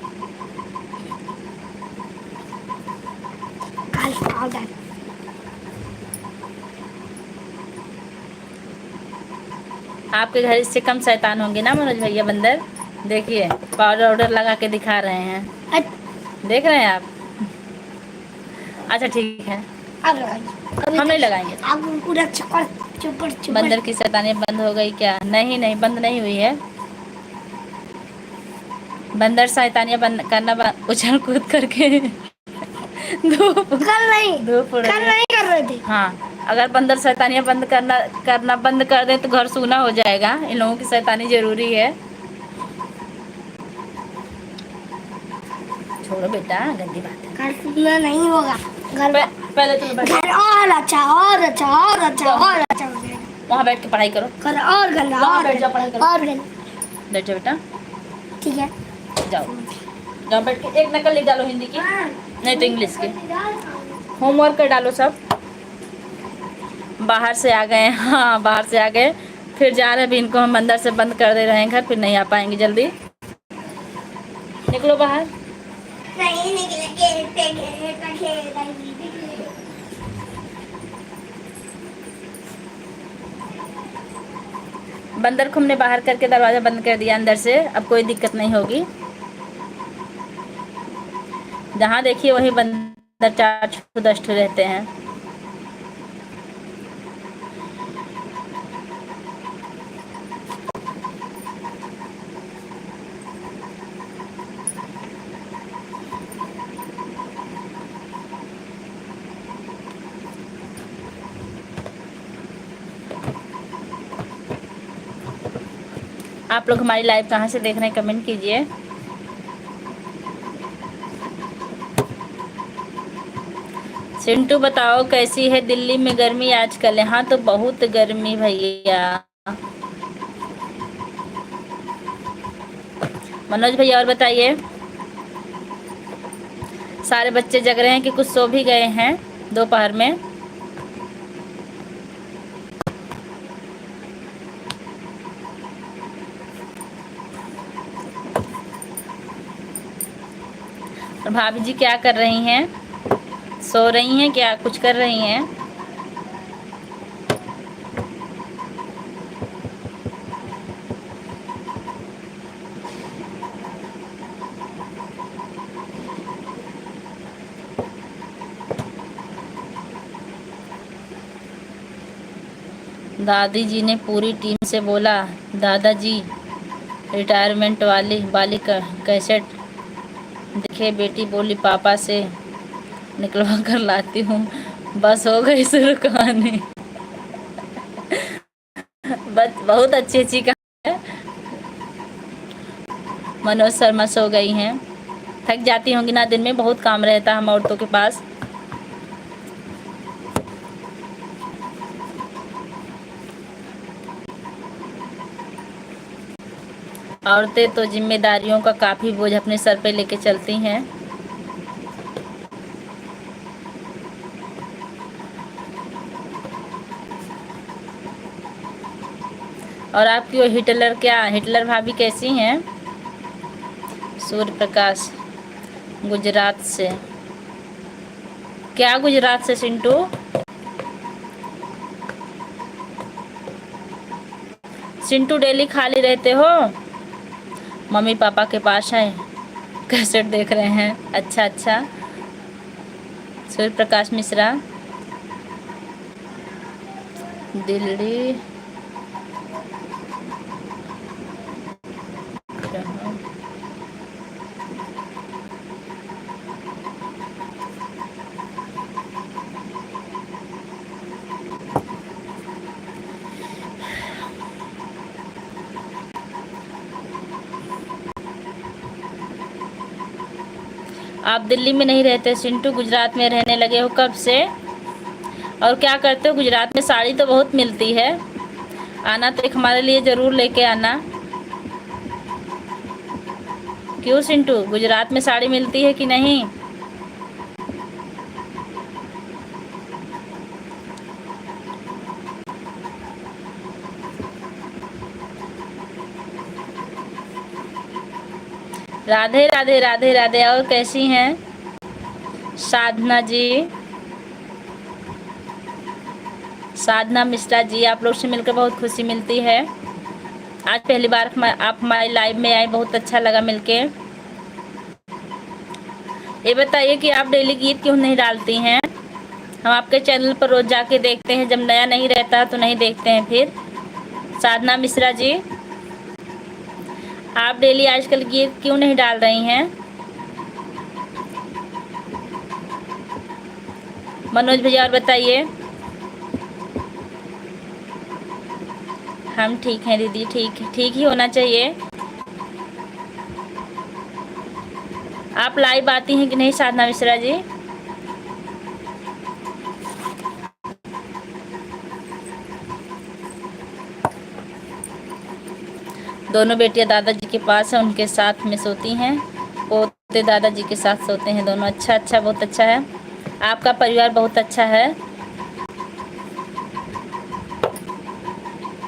आपके घर इससे कम शैतान होंगे ना मनोज भैया? बंदर देखिए पाउडर वाउडर लगा के दिखा रहे हैं। देख रहे हैं आप? अच्छा ठीक है, हम नहीं लगाएंगे। पूरा चुपर बंदर की शैतानी बंद हो गई क्या? नहीं नहीं, बंद नहीं हुई है। बंदर शैतानियाँ बंद करना उछल कूद करके धूप कल नहीं कर रहे थे। हाँ, अगर बंदर शैतानियाँ बंद करना बंद कर दें तो घर सूना हो जाएगा। इन लोगों की शैतानी जरूरी है। छोड़ो बेटा, गंदी बात है। घर सूना नहीं होगा। पहले तो घर और अच्छा और अच्छा और अच्छा और अच्छा हो जाएगा। वहाँ बैठ के पढ़ाई करो। घर और गंदा वहाँ और बैठ जाओ, पढ़ाई करो। और गंदा। बैठ जाओ बेटा। ठीक है। जाओ जाओ बैठ के एक नकल लिख डालो हिंदी की, नहीं तो इंग्लिश की। होमवर्क कर डालो सब। बाहर से आ गए, हाँ बाहर से आ गए, फिर जा रहे, अभी इनको हम अंदर से बंद कर दे रहे हैं घर, फिर नहीं आ पाएंगे जल्दी। निकलो बाहर। नहीं निकले, बंदर को हमने बाहर करके दरवाज़ा बंद कर दिया अंदर से, अब कोई दिक्कत नहीं होगी। जहाँ देखिए वही बंदर 4 10 रहते हैं। आप लोग हमारी लाइव कहाँ से देख रहे हैं कमेंट कीजिए। चिंटू बताओ कैसी है दिल्ली में गर्मी आजकल? यहाँ तो बहुत गर्मी भैया। मनोज भैया और बताइए। सारे बच्चे जग रहे हैं कि कुछ सो भी गए हैं दोपहर में? और भाभी जी क्या कर रही हैं? सो रही हैं क्या, कुछ कर रही हैं? दादी जी ने पूरी टीम से बोला, दादाजी रिटायरमेंट वाली कैसेट दिखे। बेटी बोली पापा से निकलवा कर लाती हूँ। बस हो गई शुरू कहानी। बस बहुत अच्छी अच्छी कहानी है। मनोज शर्मा सो गई हैं। थक जाती होंगी ना, दिन में बहुत काम रहता है हम औरतों के पास। औरतें तो जिम्मेदारियों का काफ़ी बोझ अपने सर पे लेके चलती हैं। और आपकी वो हिटलर भाभी कैसी हैं? सूर्य प्रकाश गुजरात से। क्या गुजरात से चिंटू? चिंटू डेली खाली रहते हो? मम्मी पापा के पास है, कैसेट देख रहे हैं। अच्छा अच्छा। सूर्य प्रकाश मिश्रा दिल्ली। आप दिल्ली में नहीं रहते चिंटू, गुजरात में रहने लगे हो कब से? और क्या करते हो गुजरात में? साड़ी तो बहुत मिलती है, आना तो एक हमारे लिए ज़रूर लेके आना। क्यों चिंटू, गुजरात में साड़ी मिलती है कि नहीं? राधे राधे राधे राधे। और कैसी हैं साधना जी? साधना मिश्रा जी, आप लोग से मिलकर बहुत खुशी मिलती है। आज पहली बार आप हमारी लाइव में आए, बहुत अच्छा लगा मिलके। ये बताइए कि आप डेली गीत क्यों नहीं डालती हैं? हम आपके चैनल पर रोज जाके देखते हैं, जब नया नहीं रहता तो नहीं देखते हैं फिर। साधना मिश्रा जी, आप डेली आजकल गीत क्यों नहीं डाल रही हैं? मनोज भैया और बताइए। हम ठीक हैं दीदी, ठीक ही होना चाहिए। आप लाइव आती हैं कि नहीं साधना मिश्रा जी? दोनों बेटियां दादाजी के पास हैं, उनके साथ में सोती हैं। पोते दादाजी के साथ सोते हैं दोनों। अच्छा अच्छा, बहुत अच्छा है। आपका परिवार बहुत अच्छा है,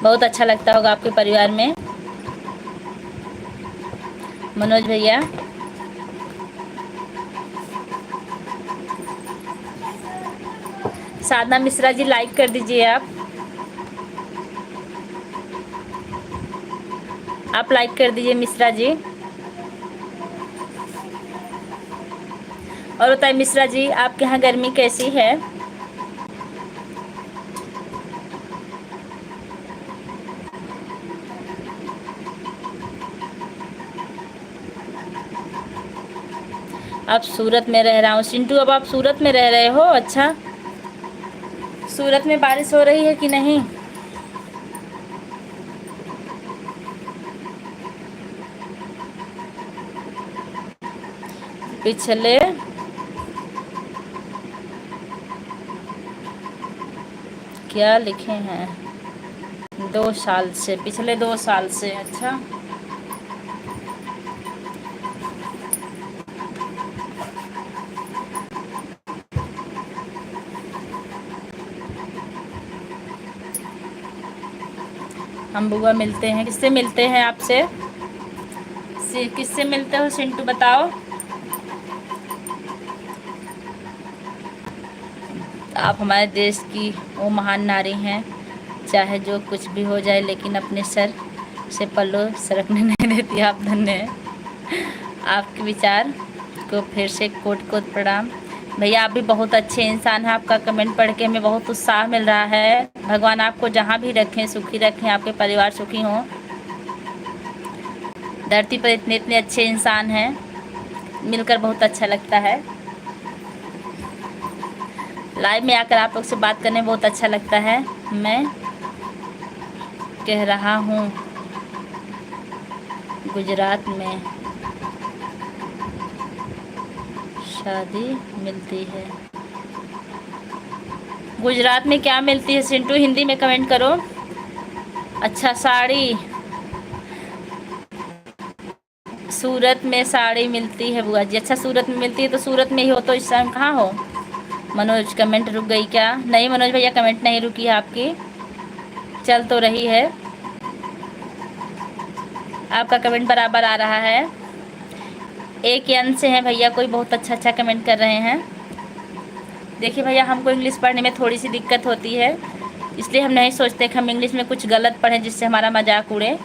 बहुत अच्छा लगता होगा आपके परिवार में। मनोज भैया, साधना मिश्रा जी लाइक कर दीजिए। आप लाइक कर दीजिए मिश्रा जी। और बताइए मिश्रा जी, आपके यहाँ गर्मी कैसी है? आप सूरत में रह रहा हूँ सिंटू। अब आप सूरत में रह रहे हो? अच्छा, सूरत में बारिश हो रही है कि नहीं? पिछले क्या लिखे हैं? 2 साल से, पिछले 2 साल से। अच्छा, हम बुआ मिलते हैं। किससे मिलते हैं आपसे? किससे मिलते हो सिंटू, बताओ। आप हमारे देश की वो महान नारी हैं। चाहे जो कुछ भी हो जाए, लेकिन अपने सर से पल्लू सरकने नहीं देती। आप धन्य हैं। आपके विचार को फिर से कोट कोट प्रणाम। भैया आप भी बहुत अच्छे इंसान हैं। आपका कमेंट पढ़ के हमें बहुत उत्साह मिल रहा है। भगवान आपको जहाँ भी रखें सुखी रखें, आपके परिवार सुखी हों। धरती पर इतने इतने अच्छे इंसान हैं, मिलकर बहुत अच्छा लगता है। लाइव में आकर आप लोग से बात करने में बहुत अच्छा लगता है। मैं कह रहा हूँ गुजरात में शादी मिलती है। गुजरात में क्या मिलती है सिंटू? हिंदी में कमेंट करो। अच्छा, साड़ी। सूरत में साड़ी मिलती है बुआ जी। अच्छा, सूरत में मिलती है तो सूरत में ही हो, तो इस टाइम कहाँ हो? मनोज, कमेंट रुक गई क्या? नहीं मनोज भैया, कमेंट नहीं रुकी है आपकी, चल तो रही है। आपका कमेंट बराबर आ रहा है। एक यन से है भैया, कोई बहुत अच्छा अच्छा कमेंट कर रहे हैं। देखिए भैया, हमको इंग्लिश पढ़ने में थोड़ी सी दिक्कत होती है, इसलिए हम नहीं सोचते कि हम इंग्लिश में कुछ गलत पढ़ें जिससे हमारा मजाक उड़े,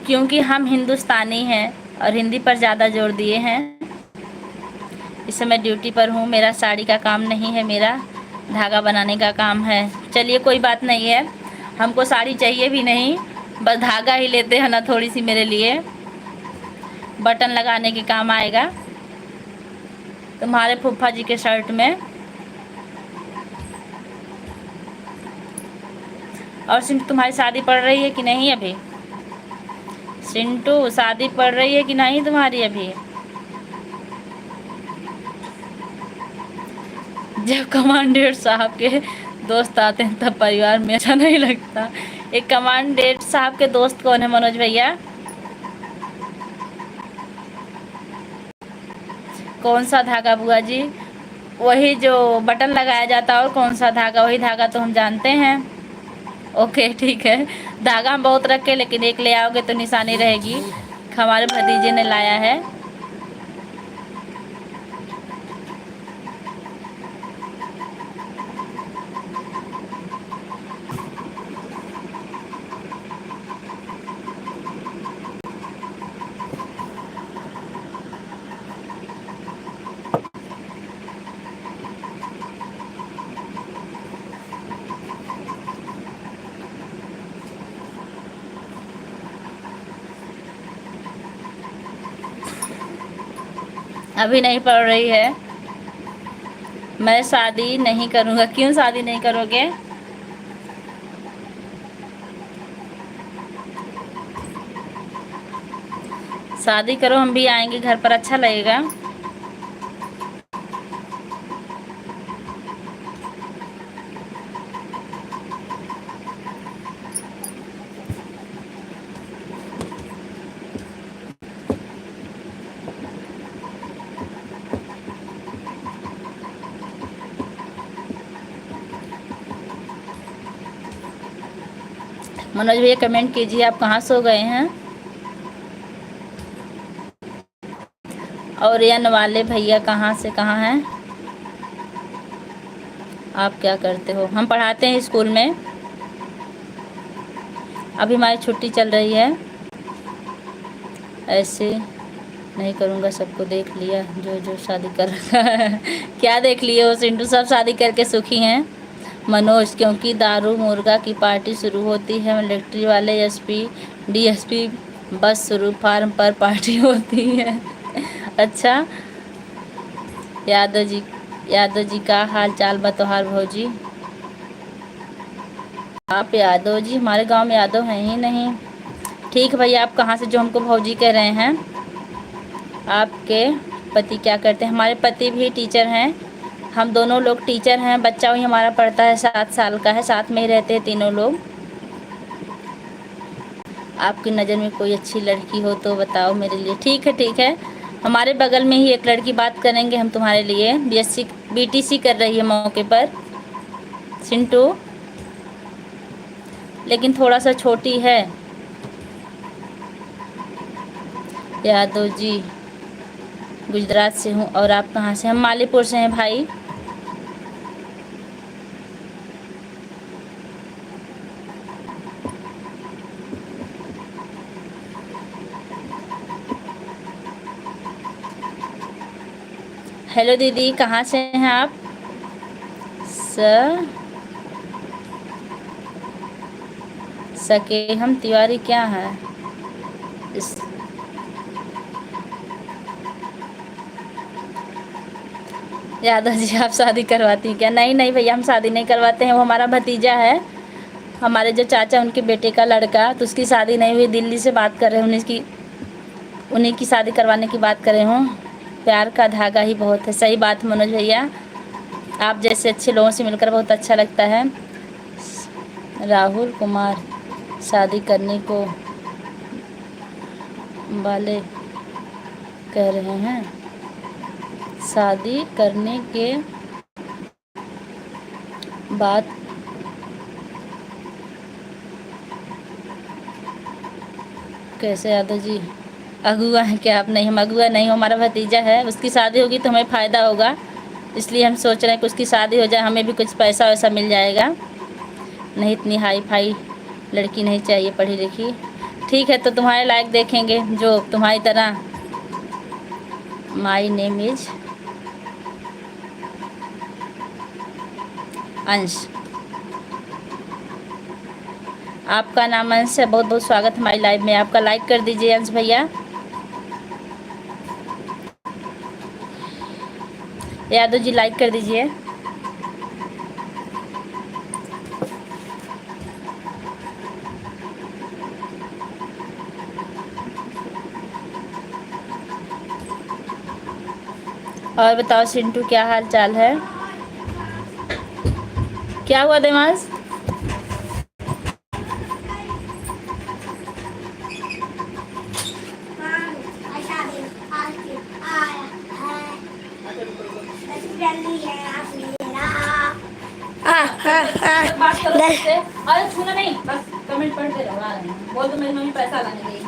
क्योंकि हम हिंदुस्तानी हैं और हिंदी पर ज़्यादा जोर दिए हैं। इस समय ड्यूटी पर हूँ। मेरा साड़ी का काम नहीं है, मेरा धागा बनाने का काम है। चलिए कोई बात नहीं है, हमको साड़ी चाहिए भी नहीं, बस धागा ही लेते हैं ना, थोड़ी सी मेरे लिए बटन लगाने के काम आएगा तुम्हारे फूफा जी के शर्ट में। और सिंटू, तुम्हारी शादी पड़ रही है कि नहीं अभी? सिंटू, शादी पड़ रही है कि नहीं तुम्हारी अभी? जब कमांडेंट साहब के दोस्त आते हैं तब परिवार में अच्छा नहीं लगता। एक कमांडेंट साहब के दोस्त कौन है मनोज भैया? कौन सा धागा बुआ जी? वही जो बटन लगाया जाता है। और कौन सा धागा? वही धागा तो हम जानते हैं। ओके ठीक है, धागा हम बहुत रखे, लेकिन एक ले आओगे तो निशानी रहेगी। हमारे भतीजे ने लाया है। अभी नहीं पड़ रही है। मैं शादी नहीं करूँगा। क्यों शादी नहीं करोगे? शादी करो, हम भी आएंगे घर पर, अच्छा लगेगा। मनोज भैया कमेंट कीजिए, आप कहाँ सो गए हैं। और यन वाले भैया कहाँ से कहाँ हैं, आप क्या करते हो। हम पढ़ाते हैं स्कूल में, अभी हमारी छुट्टी चल रही है। ऐसे नहीं करूँगा, सबको देख लिया जो जो शादी कर रखा है। क्या देख लिए हो सिंटू, सब शादी करके सुखी हैं। मनोज, क्योंकि दारू मुर्गा की पार्टी शुरू होती है, मिलिट्री वाले एसपी डीएसपी बस शुरू फार्म पर पार्टी होती है। अच्छा, यादव जी का हाल चाल बतौहार भौजी। आप यादव जी, हमारे गांव में यादव हैं ही नहीं। ठीक है भैया, आप कहाँ से जो हमको भौजी कह रहे हैं। आपके पति क्या करते हैं। हमारे पति भी टीचर हैं, हम दोनों लोग टीचर हैं। बच्चा भी हमारा पढ़ता है, 7 साल का है, साथ में ही रहते हैं तीनों लोग। आपकी नज़र में कोई अच्छी लड़की हो तो बताओ मेरे लिए। ठीक है ठीक है, हमारे बगल में ही एक लड़की बात करेंगे हम तुम्हारे लिए, बीएससी बीटीसी कर रही है मौके पर सिंटू, लेकिन थोड़ा सा छोटी है। यादव जी, गुजरात से हूँ। और आप कहाँ से। हम मालीपुर से हैं भाई। हेलो दीदी, कहाँ से हैं आप। सके हम तिवारी क्या है इस। यादव जी, आप शादी करवाती हैं क्या। नहीं नहीं भैया, हम शादी नहीं करवाते हैं, वो हमारा भतीजा है। हमारे जो चाचा उनके बेटे का लड़का, तो उसकी शादी नहीं हुई, दिल्ली से बात कर रहे हैं, उन्हीं की शादी करवाने की बात कर रहे हूँ। प्यार का धागा ही बहुत है। सही बात मनोज भैया, आप जैसे अच्छे लोगों से मिलकर बहुत अच्छा लगता है। राहुल कुमार, शादी करने को वाले कह रहे हैं। शादी करने के बाद कैसे। यादव जी, अगुआ है क्या आप। नहीं, हम अगुआ नहीं, हमारा भतीजा है, उसकी शादी होगी तो हमें फ़ायदा होगा, इसलिए हम सोच रहे हैं कि उसकी शादी हो जाए, हमें भी कुछ पैसा वैसा मिल जाएगा। नहीं, इतनी हाई फाई लड़की नहीं चाहिए, पढ़ी लिखी। ठीक है, तो तुम्हारे लायक देखेंगे जो तुम्हारी तरह। माई नेम इज अंश। आपका नाम अंश है, बहुत बहुत स्वागत हमारी लाइव में। आपका लाइक कर दीजिए अंश भैया। यादव जी लाइक कर दीजिए। और बताओ सिंटू, क्या हाल चाल है। क्या हुआ देवांश। बात करो उससे। अरे छूना नहीं, बस कमेंट पढ़ते रहो। आ रहे हैं, बोल दो मेरी मम्मी पैसा लाने गई।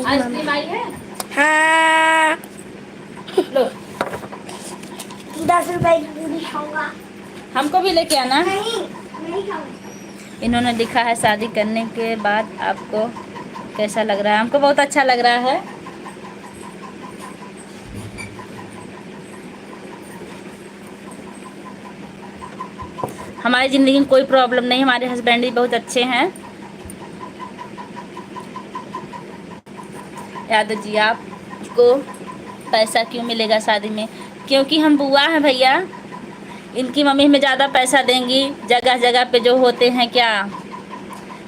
आइसक्रीम आई है। हाँ, लो, 10 रुपए की पूरी खाऊंगा। हमको भी लेके आना। नहीं, नहीं खाऊंगा। इन्होंने लिखा है शादी करने के बाद आपको कैसा लग रहा है। हमको बहुत अच्छा लग रहा है। हमारी ज़िंदगी में कोई प्रॉब्लम नहीं, हमारे हस्बैंड भी बहुत अच्छे हैं। यादव जी, आपको पैसा क्यों मिलेगा शादी में। क्योंकि हम बुआ हैं भैया, इनकी मम्मी हमें ज़्यादा पैसा देंगी। जगह जगह पे जो होते हैं क्या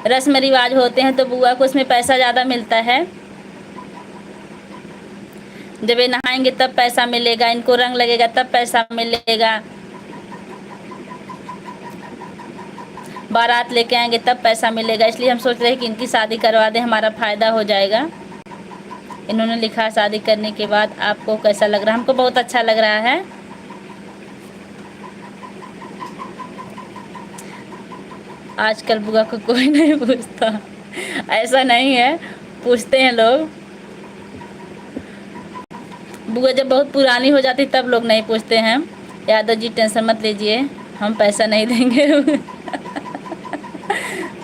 रस्म रिवाज होते हैं, तो बुआ को उसमें पैसा ज़्यादा मिलता है। जब ये नहाएंगे तब पैसा मिलेगा, इनको रंग लगेगा तब पैसा मिलेगा, बारात लेके आएंगे तब पैसा मिलेगा। इसलिए हम सोच रहे हैं कि इनकी शादी करवा दें, हमारा फ़ायदा हो जाएगा। इन्होंने लिखा शादी करने के बाद आपको कैसा लग रहा है। हमको बहुत अच्छा लग रहा है। आजकल बुआ को कोई नहीं पूछता। ऐसा नहीं है, पूछते हैं लोग। बुआ जब बहुत पुरानी हो जाती तब लोग नहीं पूछते हैं। यादव जी टेंशन मत लीजिए, हम पैसा नहीं देंगे।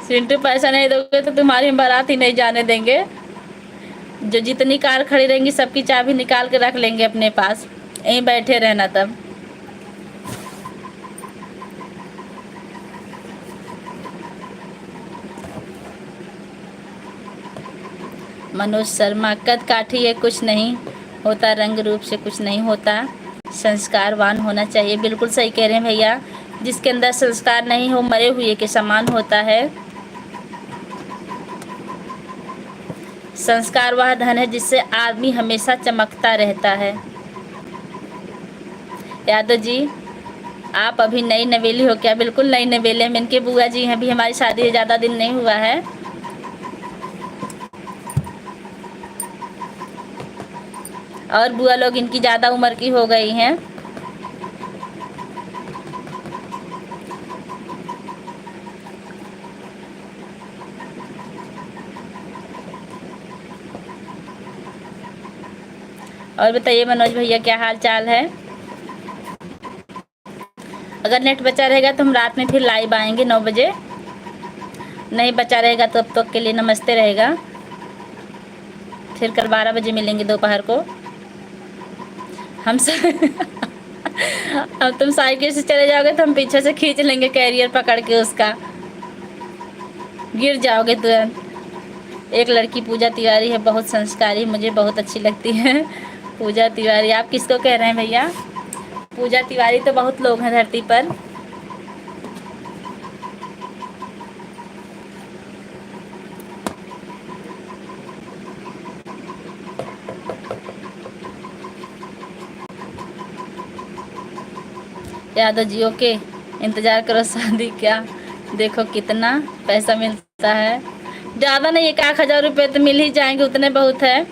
चिंटू पैसा नहीं दोगे तो तुम्हारी बारात ही नहीं जाने देंगे। जो जितनी कार खड़ी रहेंगी सबकी चाबी निकाल के रख लेंगे अपने पास, यहीं बैठे रहना तब। मनोज शर्मा, कद काठी है कुछ नहीं होता, रंग रूप से कुछ नहीं होता, संस्कारवान होना चाहिए। बिल्कुल सही कह रहे हैं भैया, जिसके अंदर संस्कार नहीं हो मरे हुए के समान होता है। संस्कार वह धन है जिससे आदमी हमेशा चमकता रहता है। यादव जी, आप अभी नई नवेली हो क्या? बिल्कुल नई नवेली में। इनके बुआ जी हैं, अभी हमारी शादी ज़्यादा दिन नहीं हुआ है। और बुआ लोग इनकी ज़्यादा उम्र की हो गई हैं। और बताइए मनोज भैया, क्या हाल चाल है? अगर नेट बचा रहेगा तो हम रात में फिर लाइव आएंगे 9 बजे। नहीं बचा रहेगा तो अब तक के लिए नमस्ते रहेगा। फिर कल 12 बजे मिलेंगे दोपहर को। हम अब तुम साइकिल से चले जाओगे तो हम पीछे से खींच लेंगे कैरियर पकड़ के उसका, गिर जाओगे तुरंत। एक लड़की पूजा तिवारी है, बहुत संस्कारी, मुझे बहुत अच्छी लगती है। पूजा तिवारी, आप किसको कह रहे हैं भैया? पूजा तिवारी तो बहुत लोग हैं धरती पर। यादव जी ओके, इंतज़ार करो शादी क्या, देखो कितना पैसा मिलता है। ज़्यादा नहीं, 1,000 रुपये तो मिल ही जाएंगे, उतने बहुत है।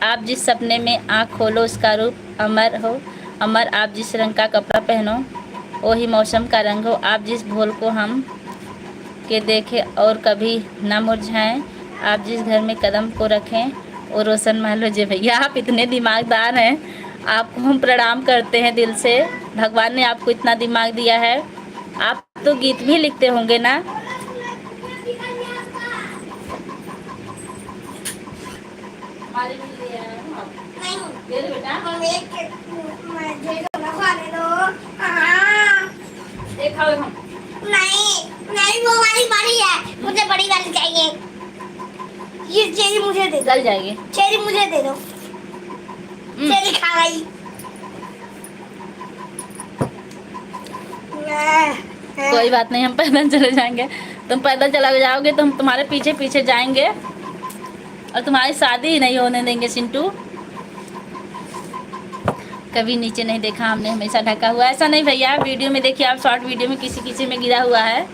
आप जिस सपने में आँख खोलो उसका रूप अमर हो, अमर। आप जिस रंग का कपड़ा पहनो वही मौसम का रंग हो। आप जिस भूल को हम के देखें और कभी ना मुरझाएं। आप जिस घर में कदम को रखें वो रोशन महल हो। जी भैया, आप इतने दिमागदार हैं, आपको हम प्रणाम करते हैं दिल से। भगवान ने आपको इतना दिमाग दिया है। आप तो गीत भी लिखते होंगे ना? नहीं वो वाली बड़ी है, मुझे बड़ी वाली चाहिए। ये चेरी मुझे दे दो। गल जाएगी। चेरी मुझे दे दो। चेरी खा गई। कोई बात नहीं, हम पैदल चले जाएंगे। तुम पैदल चला जाओगे तो हम तुम्हारे पीछे पीछे जाएंगे और तुम्हारी शादी ही नहीं होने देंगे चिंटू। कभी नीचे नहीं देखा हमने, हमेशा ढका हुआ। ऐसा नहीं भैया, वीडियो में देखिए आप, शॉर्ट वीडियो में किसी किसी में गिरा हुआ है।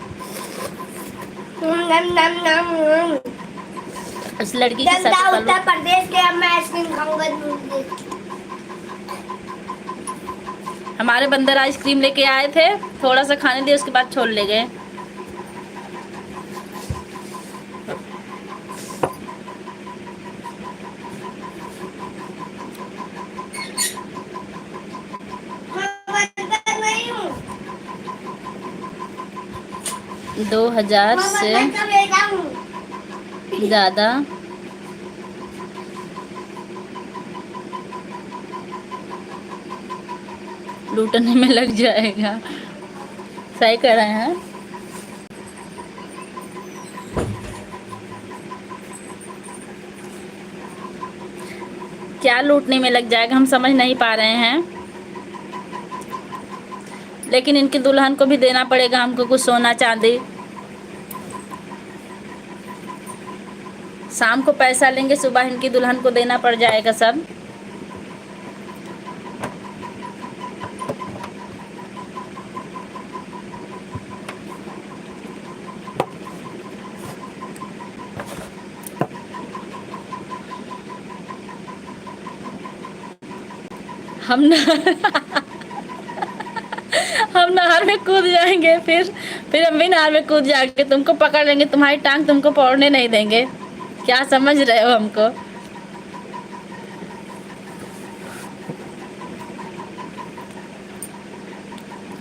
उस लड़की की उत्तर प्रदेश के, अब मैं आइसक्रीम खाऊंगा। हमारे बंदर आइसक्रीम लेके आए थे, थोड़ा सा खाने दिए, उसके बाद छोड़ ले गए। मैं 2000 से ज़्यादा लूटने में लग जाएगा। सही कर रहे हैं। क्या लूटने में लग जाएगा, हम समझ नहीं पा रहे हैं। लेकिन इनकी दुल्हन को भी देना पड़ेगा हमको कुछ सोना चांदी। शाम को पैसा लेंगे, सुबह इनकी दुल्हन को देना पड़ जाएगा सब। हम हम नहर में कूद जाएंगे, फिर हम भी नहर में कूद जाएंगे, तुमको पकड़ लेंगे, तुम्हारी टांग तुमको पकड़ने नहीं देंगे। क्या समझ रहे हो हमको?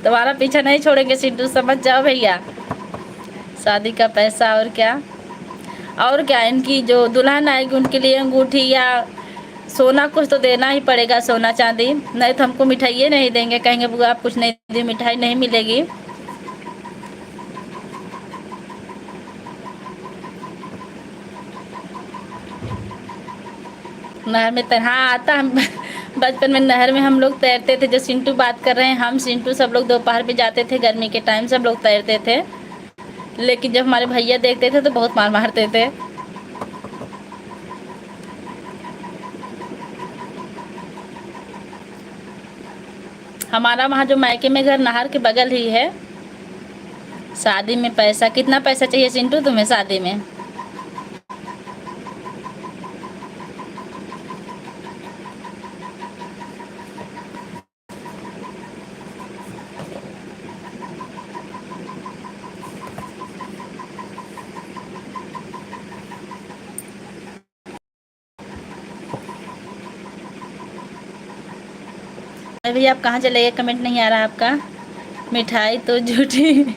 तुम्हारा पीछा नहीं छोड़ेंगे सिंटू, समझ जाओ भैया। शादी का पैसा और क्या इनकी जो दुल्हन आएगी उनके लिए अंगूठी या सोना कुछ तो देना ही पड़ेगा, सोना चांदी, नहीं तो हमको मिठाई नहीं देंगे, कहेंगे बुआ आप कुछ नहीं दी, मिठाई नहीं मिलेगी। नहर में तैर, हाँ आता, हम बचपन में नहर में हम लोग तैरते थे। जो सिंटू बात कर रहे हैं, हम सिंटू सब लोग दोपहर में जाते थे, गर्मी के टाइम सब लोग तैरते थे, लेकिन जब हमारे भैया देखते थे तो बहुत मार मारते थे। हमारा वहाँ जो मायके में घर नहर के बगल ही है। शादी में पैसा, कितना पैसा चाहिए सिंटू तुम्हें शादी में? भैया आप कहाँ चले गए? कमेंट नहीं आ रहा आपका। मिठाई तो झूठी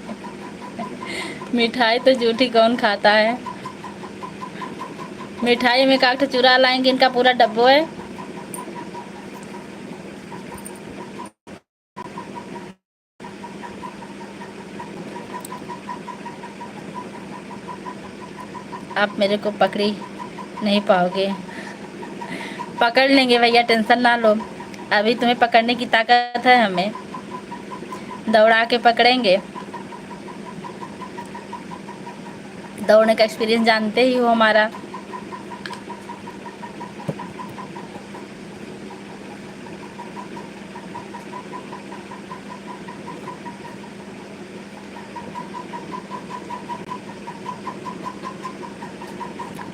मिठाई तो झूठी कौन खाता है? मिठाई में काट चुरा लाएंगे, इनका पूरा डब्बो है। आप मेरे को पकड़ी नहीं पाओगे। पकड़ लेंगे भैया, टेंशन ना लो। अभी तुम्हें पकड़ने की ताकत है, हमें दौड़ा के पकड़ेंगे। दौड़ने का एक्सपीरियंस जानते ही हो हमारा।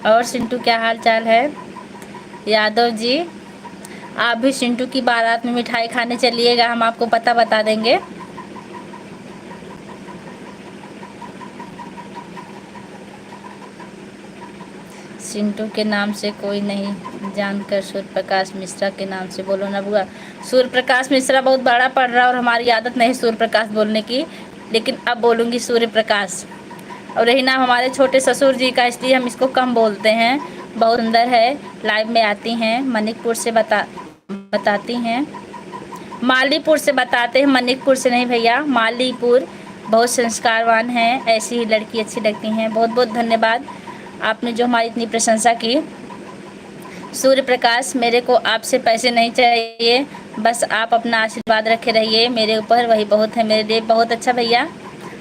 और सिंटू क्या हाल चाल है? यादव जी, आप भी सिंटू की बारात में मिठाई खाने चलिएगा, हम आपको पता बता देंगे। सिंटू के नाम से कोई नहीं जानकर सूर्य प्रकाश मिश्रा के नाम से बोलो ना बुआ। सूर्य प्रकाश मिश्रा बहुत बड़ा पड़ रहा है और हमारी आदत नहीं सूर्य प्रकाश बोलने की, लेकिन अब बोलूँगी सूर्य प्रकाश। और यही नाम हमारे छोटे ससुर जी का, इसलिए हम इसको कम बोलते हैं। बहुत सुंदर है, लाइव में आती हैं, मनिकपुर से बताती हैं, मालीपुर से बताते हैं, मनिकपुर से नहीं भैया, मालीपुर। बहुत संस्कारवान हैं, ऐसी ही लड़की अच्छी लगती हैं। बहुत बहुत धन्यवाद आपने जो हमारी इतनी प्रशंसा की। सूर्य प्रकाश, मेरे को आपसे पैसे नहीं चाहिए, बस आप अपना आशीर्वाद रखे रहिए मेरे ऊपर, वही बहुत है मेरे लिए। बहुत अच्छा भैया,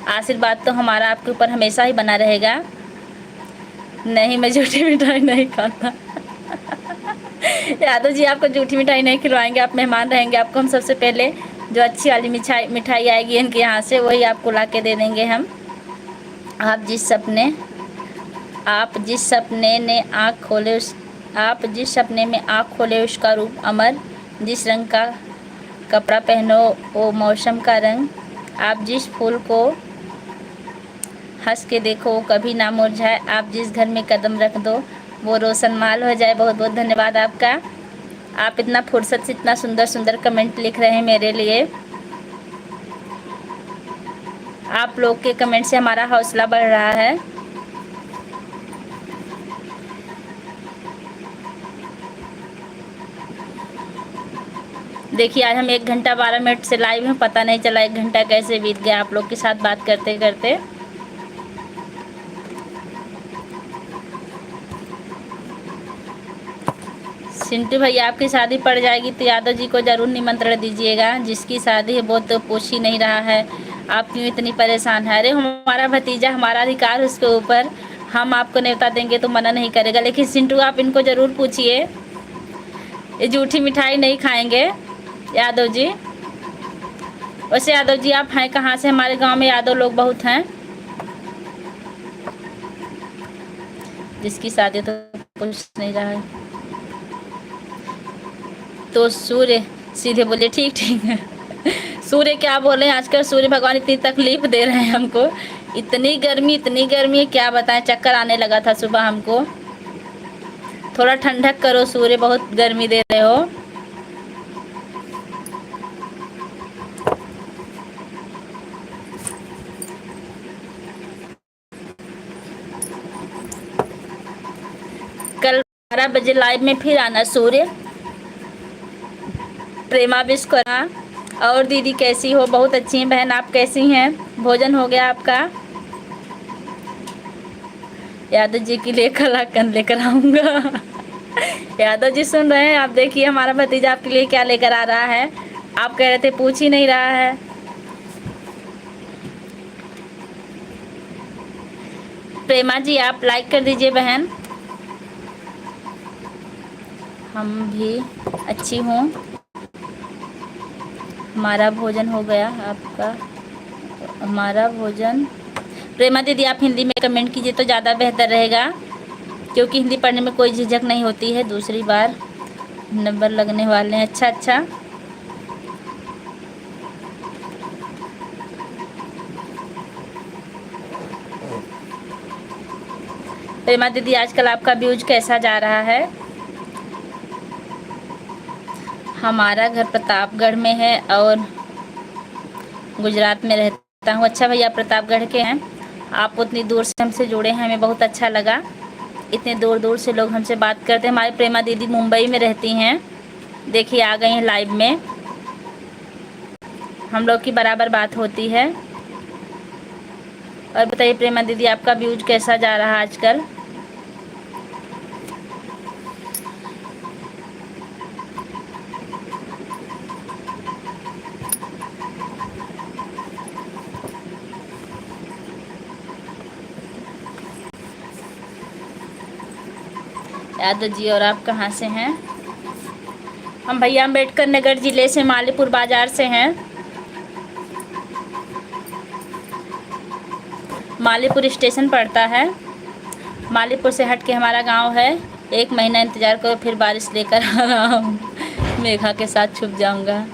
आशीर्वाद तो हमारा आपके ऊपर हमेशा ही बना रहेगा। नहीं, मैं झूठी मिठाई नहीं खाता यादव जी आपको झूठी मिठाई नहीं खिलवाएंगे, आप मेहमान रहेंगे। आपको हम सबसे पहले जो अच्छी वाली मिठाई आएगी इनके यहाँ से, वही आपको ला के दे देंगे हम। आप जिस सपने में आँख खोले उसका रूप अमर, जिस रंग का कपड़ा पहनो वो मौसम का रंग, आप जिस फूल को हंस के देखो वो कभी ना मुरझाए, आप जिस घर में कदम रख दो वो रोशन माल हो जाए। बहुत बहुत धन्यवाद आपका, आप इतना फुर्सत से इतना सुंदर सुंदर कमेंट लिख रहे हैं मेरे लिए। आप लोग के कमेंट से हमारा हौसला बढ़ रहा है। देखिए आज हम 1 घंटा 12 मिनट से लाइव हैं, पता नहीं चला 1 घंटा कैसे बीत गया आप लोग के साथ बात करते करते। सिंटू भैया आपकी शादी पड़ जाएगी तो यादव जी को ज़रूर निमंत्रण दीजिएगा। जिसकी शादी है वो तो पूछ ही नहीं रहा है, आप क्यों इतनी परेशान है? अरे हमारा भतीजा, हमारा अधिकार उसके ऊपर, हम आपको न्योता देंगे तो मना नहीं करेगा। लेकिन सिंटू आप इनको ज़रूर पूछिए, ये झूठी मिठाई नहीं खाएंगे यादव जी। वैसे यादव जी आप हैं कहाँ से? हमारे गांव में यादव लोग बहुत हैं। जिसकी शादी तो पूछ नहीं रहा है तो सूर्य सीधे बोले ठीक ठीक है सूर्य क्या बोले, आजकल सूर्य भगवान इतनी तकलीफ दे रहे हैं हमको। इतनी गर्मी है, क्या बताएं, चक्कर आने लगा था सुबह हमको। थोड़ा ठंडक करो सूर्य, बहुत गर्मी दे रहे हो। कल 12 बजे लाइव में फिर आना सूर्य। प्रेमा विश करना। और दीदी कैसी हो? बहुत अच्छी हैं बहन, आप कैसी हैं? भोजन हो गया आपका? यादव जी के लिए कलाकंद लेकर आऊँगा। यादव जी सुन रहे हैं? आप देखिए हमारा भतीजा आपके लिए क्या लेकर आ रहा है। आप कह रहे थे पूछ ही नहीं रहा है। प्रेमा जी आप लाइक कर दीजिए बहन। हम भी अच्छी हूँ। हमारा भोजन हो गया, आपका? हमारा भोजन। प्रेमा दीदी आप हिंदी में कमेंट कीजिए तो ज़्यादा बेहतर रहेगा, क्योंकि हिंदी पढ़ने में कोई झिझक नहीं होती है। दूसरी बार नंबर लगने वाले हैं। अच्छा अच्छा। प्रेमा दीदी आजकल आपका व्यूज कैसा जा रहा है? हमारा घर प्रतापगढ़ में है और गुजरात में रहता हूँ। अच्छा भैया प्रतापगढ़ के हैं आप, उतनी दूर से हमसे जुड़े हैं, हमें बहुत अच्छा लगा। इतने दूर दूर से लोग हमसे बात करते हैं। हमारी प्रेमा दीदी मुंबई में रहती हैं, देखिए आ गई हैं लाइव में। हम लोग की बराबर बात होती है। और बताइए प्रेमा दीदी आपका व्यूज कैसा जा रहा है आजकल? यादव जी और आप कहाँ से हैं? हम भैया अम्बेडकर नगर ज़िले से, मालीपुर बाज़ार से हैं। मालीपुर स्टेशन पड़ता है, मालीपुर से हट के हमारा गांव है। 1 महीना इंतज़ार करो, फिर बारिश लेकर आ रहा हूँ। मेघा के साथ छुप जाऊँगा।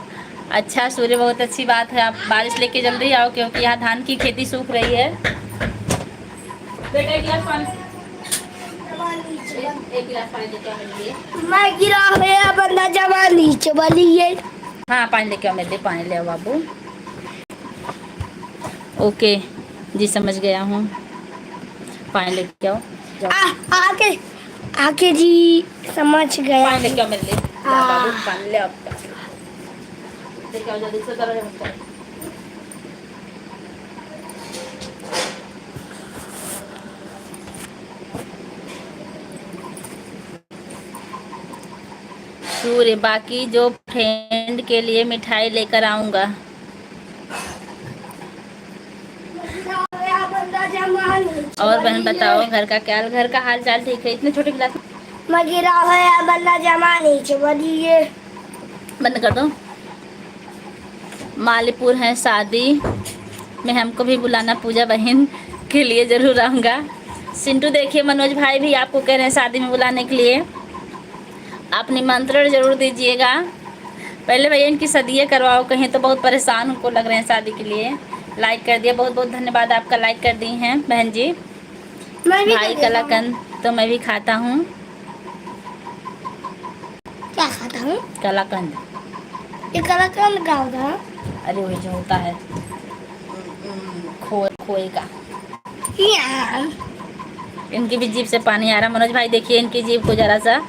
अच्छा सूर्य, बहुत अच्छी बात है, आप बारिश लेके जल्दी आओ, क्योंकि यहाँ धान की खेती सूख रही है। बेटा एक गिलास पानी, एक गिलास पानी लेके आओ मेरे लिए। मैं गिरा है बंदा जमा नीचे वाली है। हाँ पानी लेके आओ मेरे लिए, पानी ले आओ बाबू। ओके जी, समझ गया हूँ, पानी लेके आओ। आके आके जी समझ गया। पानी लेके आओ मेरे लिए, बाबू पानी ले आओ, लेके आओ जल्दी से, करो जल्दी से। सूर्य, बाकी जो फ्रेंड के लिए मिठाई लेकर आऊँगा। और बहन बताओ घर का क्या, घर का हाल चाल ठीक है? इतने छोटे गिलास मैं गिरा है बंदा जमा नीचे वाली है। बंद कर दो। मालीपुर है शादी में, हमको भी बुलाना, पूजा बहन के लिए ज़रूर आऊँगा। सिंटू देखिए मनोज भाई भी आपको कह रहे हैं शादी में बुलाने के लिए, आप निमंत्रण ज़रूर दीजिएगा। पहले भैया इनकी सदिये करवाओ कहीं, तो बहुत परेशान हमको लग रहे हैं शादी के लिए। लाइक कर दिया, बहुत बहुत धन्यवाद आपका, लाइक कर दी हैं बहन जी। भाई कलाकंद तो मैं भी खाता हूँ। क्या खाता हूँ? कलाकंद। ये कलाकंद का होता है? अरे वही जो होता है खोए का। इनकी भी जीभ से पानी आ रहा। मनोज भाई देखिए इनकी जीभ को जरा सा।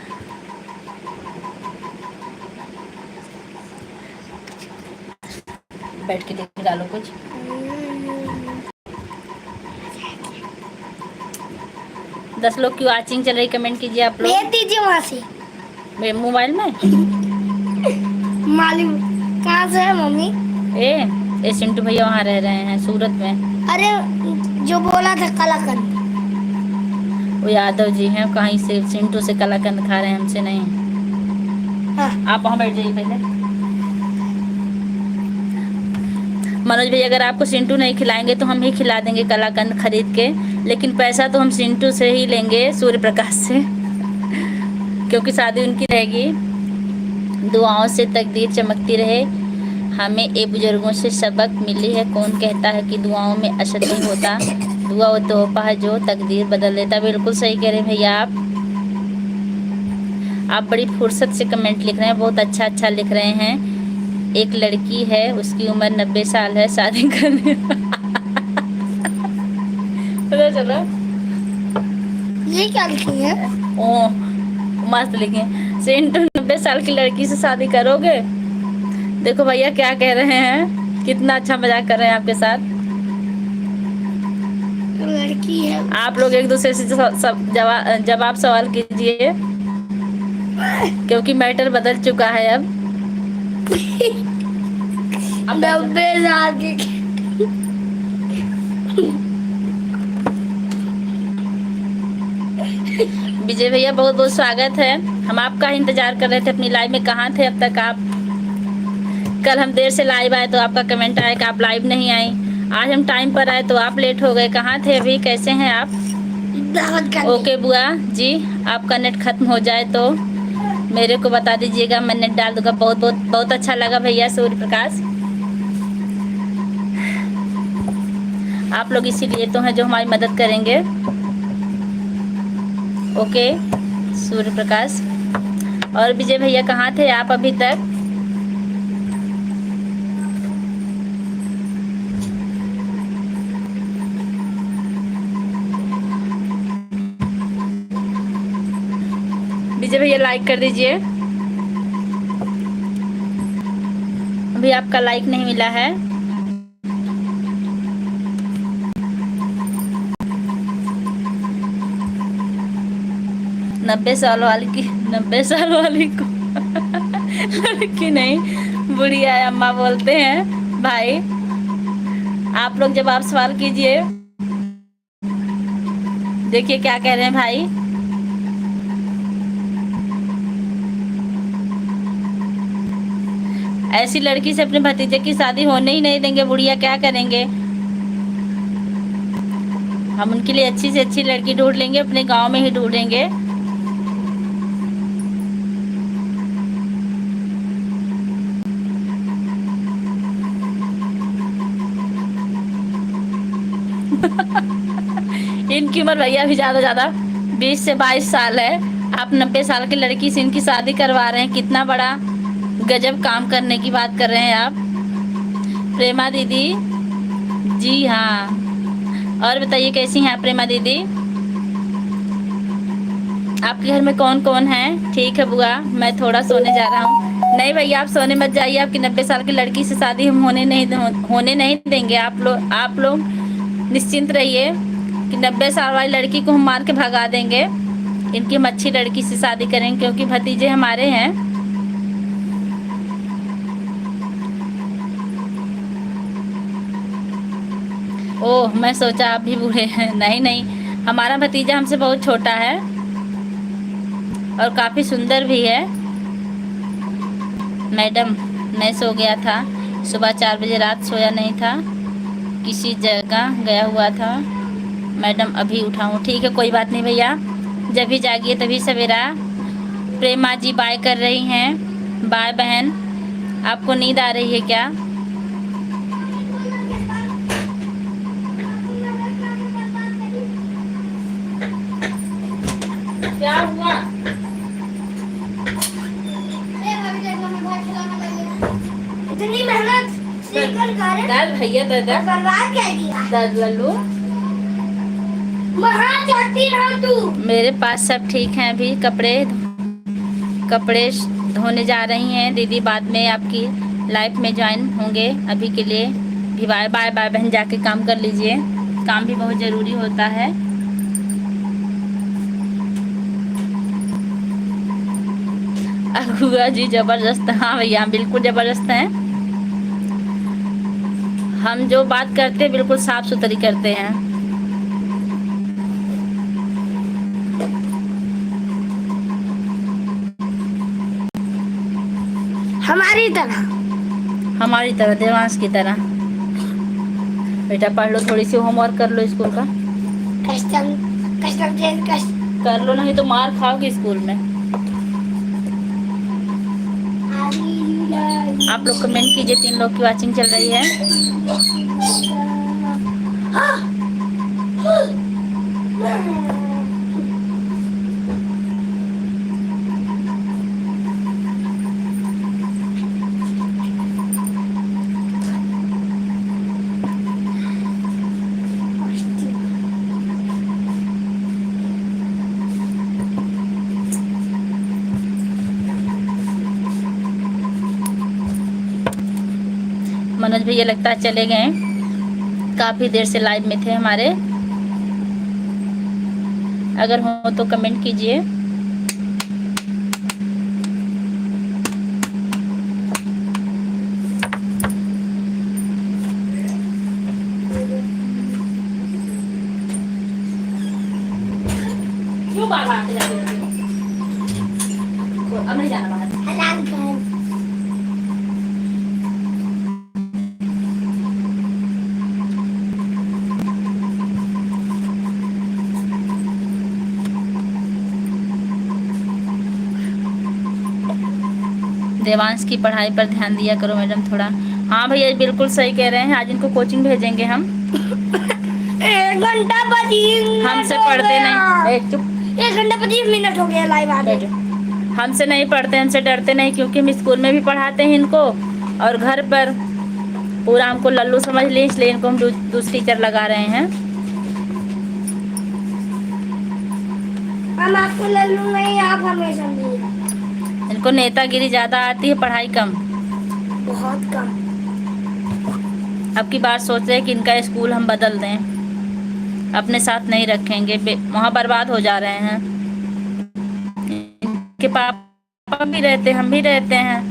बैठ के देख डालो कुछ। दस लोग की वॉचिंग चल रही, कमेंट कीजिए आप लोग। भेज दीजिए वहाँ से मेरे मोबाइल में। मालूम कहाँ से है मम्मी? ए सिंटू भैया वहाँ रह रहे हैं सूरत में। अरे जो बोला था कलाकंद, वो यादव जी हैं, कहीं से सिंटू से कलाकंद खा रहे हैं, हमसे नहीं। हाँ। आप वहाँ बैठ जाइए पहले। मनोज भैया अगर आपको सिंटू नहीं खिलाएंगे तो हम ही खिला देंगे कलाकंद खरीद के, लेकिन पैसा तो हम सिंटू से ही लेंगे, सूर्य प्रकाश से, क्योंकि शादी उनकी रहेगी। दुआओं से तकदीर चमकती रहे, हमें ये बुजुर्गों से सबक मिली है। कौन कहता है कि दुआओं में असर नहीं होता, दुआ वो तोहफा है जो तकदीर बदल देता। बिल्कुल सही कह रहे हैं भैया आप बड़ी फुर्सत से कमेंट लिख रहे हैं, बहुत अच्छा अच्छा लिख रहे हैं। एक लड़की है, उसकी उम्र 90 साल है, शादी करने पता चलो ये क्या लिखी है? ओ मस्त लिखे, सेंटू 90 साल की लड़की से शादी करोगे। देखो भैया क्या कह रहे हैं, कितना अच्छा मजाक कर रहे हैं आपके साथ। लड़की है। आप लोग एक दूसरे से सब जवाब सवाल कीजिए, क्योंकि मैटर बदल चुका है अब। 90 साल की। विजय भैया बहुत बहुत स्वागत है। हम आपका इंतजार कर रहे थे, अपनी लाइव में कहाँ थे अब तक आप। कल हम देर से लाइव आए तो आपका कमेंट आया कि आप लाइव नहीं आई। आज हम टाइम पर आए तो आप लेट हो गए। कहाँ थे अभी, कैसे हैं आप? ओके बुआ जी, आपका नेट खत्म हो जाए तो मेरे को बता दीजिएगा, मैं नेट डाल दूंगा। बहुत बहुत बहुत अच्छा लगा भैया सूर्य प्रकाश। आप लोग इसीलिए तो हैं जो हमारी मदद करेंगे। ओके सूर्य प्रकाश। और विजय भैया कहाँ थे आप अभी तक? विजय भैया लाइक कर दीजिए, अभी आपका लाइक नहीं मिला है। नब्बे साल वाली को लड़की नहीं बुढ़िया अम्मा बोलते हैं। भाई आप लोग जब आप सवाल कीजिए, देखिए क्या कह रहे हैं भाई। ऐसी लड़की से अपने भतीजे की शादी होने ही नहीं देंगे बुढ़िया, क्या करेंगे। हम उनके लिए अच्छी से अच्छी लड़की ढूंढ लेंगे, अपने गांव में ही ढूंढेंगे। इनकी उम्र भैया भी ज्यादा 20 से 22 साल है। आप 90 साल की लड़की से इनकी शादी करवा रहे हैं, कितना बड़ा गजब काम करने की बात कर रहे हैं आप। प्रेमा दीदी जी हाँ, और बताइए कैसी हैं आप प्रेमा दीदी? आपके घर में कौन कौन है? ठीक है बुआ, मैं थोड़ा सोने जा रहा हूँ। नहीं भैया आप सोने मत जाइए, आपकी 90 साल की लड़की से शादी हम होने नहीं देंगे। आप लोग निश्चिंत रहिए कि 90 साल वाली लड़की को हम मार के भगा देंगे। इनकी हम अच्छी लड़की से शादी करेंगे, क्योंकि भतीजे हमारे हैं। ओह मैं सोचा आप भी बूढ़े हैं। नहीं, हमारा भतीजा हमसे बहुत छोटा है और काफ़ी सुंदर भी है। मैडम मैं सो गया था, सुबह 4 बजे, रात सोया नहीं था, किसी जगह गया हुआ था। मैडम अभी उठा हूँ। ठीक है कोई बात नहीं भैया, जब भी जागिए तभी सवेरा। प्रेमा जी बाय कर रही हैं। बाय बहन, आपको नींद आ रही है क्या? क्या हुआ? इतनी मेहनत दर्द भैया दर्द लल्लू। मेरे पास सब ठीक हैं। अभी कपड़े धोने जा रही हैं दीदी, बाद में आपकी लाइफ में ज्वाइन होंगे। अभी के लिए भी बाय बाय बहन, जाके काम कर लीजिए, काम भी बहुत ज़रूरी होता है। अगुआ जी जबरदस्त। हाँ भैया बिल्कुल जबरदस्त हैं। हम जो बात करते हैं बिल्कुल साफ सुथरी करते हैं। हमारी तरह देवांश की तरह। बेटा पढ़ लो, थोड़ी सी होमवर्क कर लो स्कूल का। कर लो, नहीं तो मार खाओगे स्कूल में। आप लोग कमेंट कीजिए, 3 लोग की वाचिंग चल रही है। मनोज भैया लगता है चले गए, काफी देर से लाइव में थे हमारे। अगर हो तो कमेंट कीजिए। क्यों बार बार आते जाते हो? अब नहीं जाना बाहर। देवांश की पढ़ाई पर ध्यान दिया करो मैडम थोड़ा। हाँ भैया बिल्कुल सही कह रहे हैं, आज इनको कोचिंग भेजेंगे हम। 1 घंटा 25 मिनट हमसे हो पढ़ते गया। नहीं। चुप। 1 घंटा 25 मिनट हो गया लाइव आने। हमसे नहीं पढ़ते, हमसे डरते नहीं, क्योंकि हम स्कूल में भी पढ़ाते हैं इनको, और घर पर पूरा हमको लल्लू समझ ली, इसलिए इनको हम दूसरी टीचर लगा रहे हैं। हम आपको लल्लू नहीं, आप हमें समझिए। इनको नेतागिरी ज्यादा आती है, पढ़ाई कम, बहुत कम। अब की बार सोच रहे हैं कि इनका स्कूल हम बदल दें, अपने साथ नहीं रखेंगे, वहाँ बर्बाद हो जा रहे हैं। इनके पापा भी रहते, हम भी रहते हैं।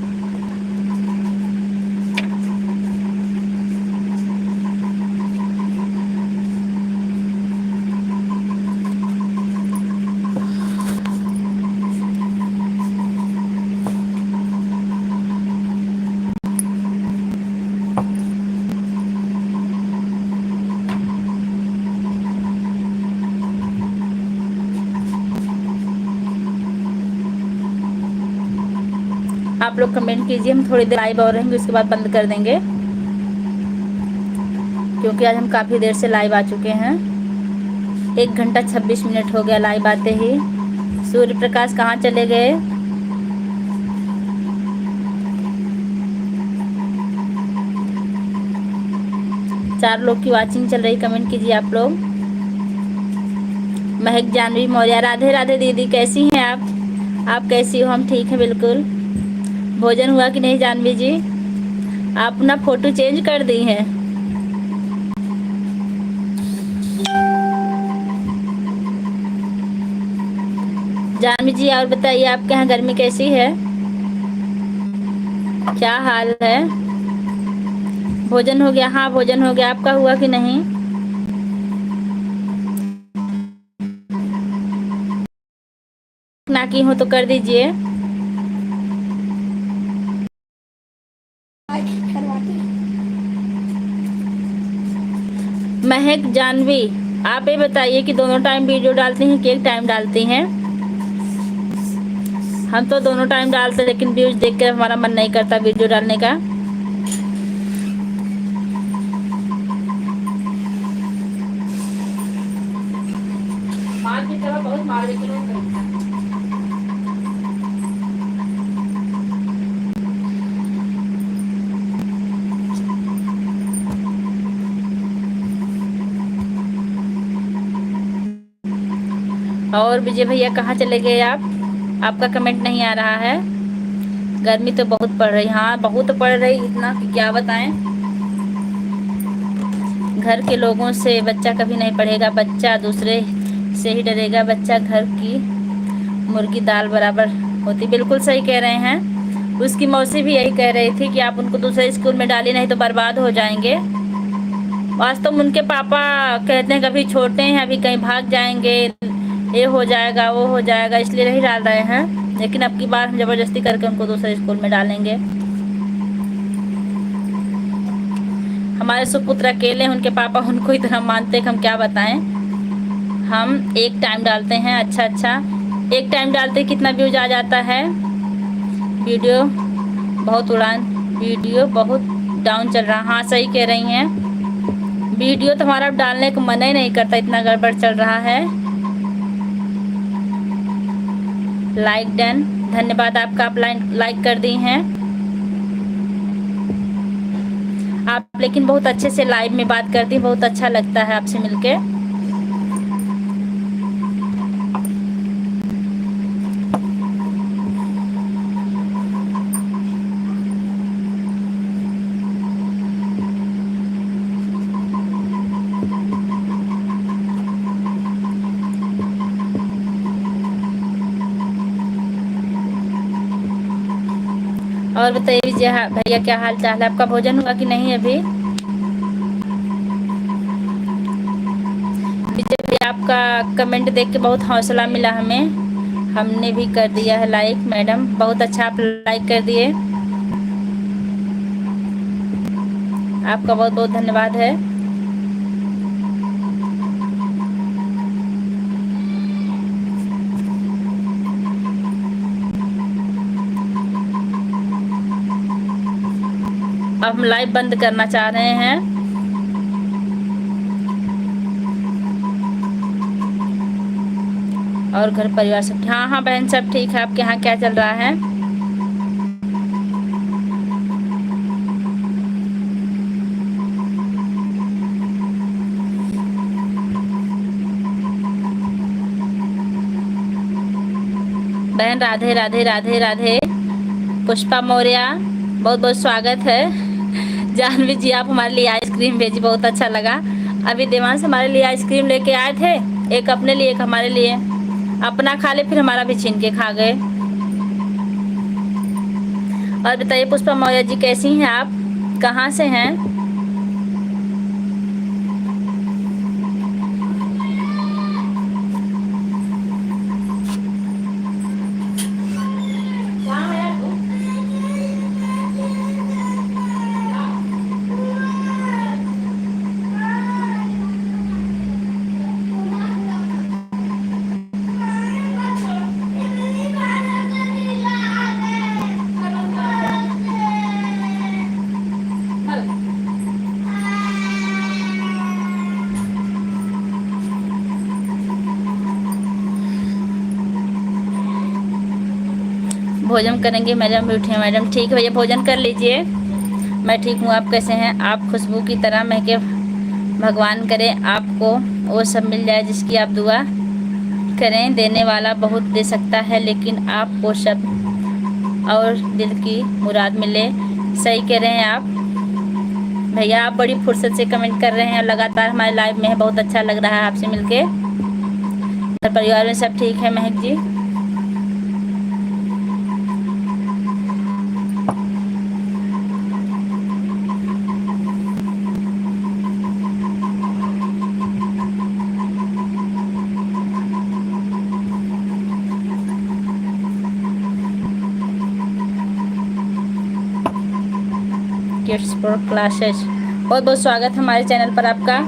आप लोग कमेंट कीजिए, हम थोड़ी देर लाइव और रहेंगे, उसके बाद बंद कर देंगे, क्योंकि आज हम काफ़ी देर से लाइव आ चुके हैं। 1 घंटा 26 मिनट हो गया लाइव आते ही। सूर्य प्रकाश कहाँ चले गए? चार लोग की वाचिंग चल रही, कमेंट कीजिए आप लोग। महक जानवी मौर्य, राधे राधे दीदी, कैसी हैं आप कैसी हो? हम ठीक हैं बिल्कुल। भोजन हुआ कि नहीं जानवी जी? आप अपना फोटो चेंज कर दी हैं। जानवी जी और बताइए, आपके यहाँ गर्मी कैसी है, क्या हाल है? भोजन हो गया? हाँ भोजन हो गया, आपका हुआ कि नहीं? ना की हो तो कर दीजिए। महक जानवी, आप ये बताइए कि दोनों टाइम वीडियो डालती हैं कि एक टाइम डालती हैं? हम तो दोनों टाइम डालते, लेकिन व्यूज देख कर हमारा मन नहीं करता वीडियो डालने का। मार की तरह बहुत मार देते लोग। और विजय भैया कहाँ चले गए आप? आपका कमेंट नहीं आ रहा है। गर्मी तो बहुत पड़ रही, हाँ बहुत पड़ रही, इतना कि क्या बताएं। घर के लोगों से बच्चा कभी नहीं पढ़ेगा, बच्चा दूसरे से ही डरेगा। बच्चा घर की मुर्गी दाल बराबर होती, बिल्कुल सही कह रहे हैं। उसकी मौसी भी यही कह रही थी कि आप उनको दूसरे स्कूल में डालिए, नहीं तो बर्बाद हो जाएंगे। वास्तव में उनके पापा कहते हैं कभी छोटे हैं, अभी कहीं भाग जाएंगे, ये हो जाएगा वो हो जाएगा, इसलिए नहीं डाल रहे हैं। लेकिन अब की बार हम जबरदस्ती करके उनको दूसरे स्कूल में डालेंगे। हमारे सुपुत्र अकेले, उनके पापा उनको इतना मानते हैं कि हम क्या बताएं। हम एक टाइम डालते हैं। अच्छा एक टाइम डालते कितना व्यूज आ जाता है? वीडियो बहुत उड़ान वीडियो बहुत डाउन चल रहा। हाँ सही कह रही हैं, वीडियो तो हमारा डालने को मन ही नहीं करता, इतना गड़बड़ चल रहा है। लाइक डन, धन्यवाद आपका, आप लाइक कर दी हैं आप। लेकिन बहुत अच्छे से लाइव में बात करती, बहुत अच्छा लगता है आपसे मिलके। और बताइए विजय भैया, क्या हाल चाल है आपका? भोजन हुआ कि नहीं अभी? विजय भैया, आपका कमेंट देख के बहुत हौसला मिला हमें, हमने भी कर दिया है लाइक। मैडम बहुत अच्छा, आप लाइक कर दिए, आपका बहुत बहुत धन्यवाद है। अब हम लाइव बंद करना चाह रहे हैं। और घर परिवार सब? हाँ हाँ बहन, सब ठीक है। आपके यहाँ क्या चल रहा है? बहन राधे राधे राधे राधे। पुष्पा मौर्य, बहुत बहुत स्वागत है। जानवी जी, आप हमारे लिए आइसक्रीम भेजी, बहुत अच्छा लगा। अभी देवांश हमारे लिए आइसक्रीम लेके आए थे, एक अपने लिए एक हमारे लिए। अपना खा ले, फिर हमारा भी छीन के खा गए। और बताइए पुष्पा मौर्य जी, कैसी हैं आप, कहाँ से हैं? भोजन करेंगे मैडम, भी उठे मैडम। ठीक है भैया, भोजन कर लीजिए। मैं ठीक हूँ, आप कैसे हैं? आप खुशबू की तरह महके, भगवान करे आपको वो सब मिल जाए जिसकी आप दुआ करें। देने वाला बहुत दे सकता है, लेकिन आपको सब और दिल की मुराद मिले। सही कह रहे हैं आप भैया, आप बड़ी फुर्सत से कमेंट कर रहे हैं, लगातार हमारे लाइव में है, बहुत अच्छा लग रहा है आपसे मिलके। घर परिवार में सब ठीक है महक जी? किड्स प्रो क्लासेस, बहुत बहुत स्वागत हमारे चैनल पर आपका।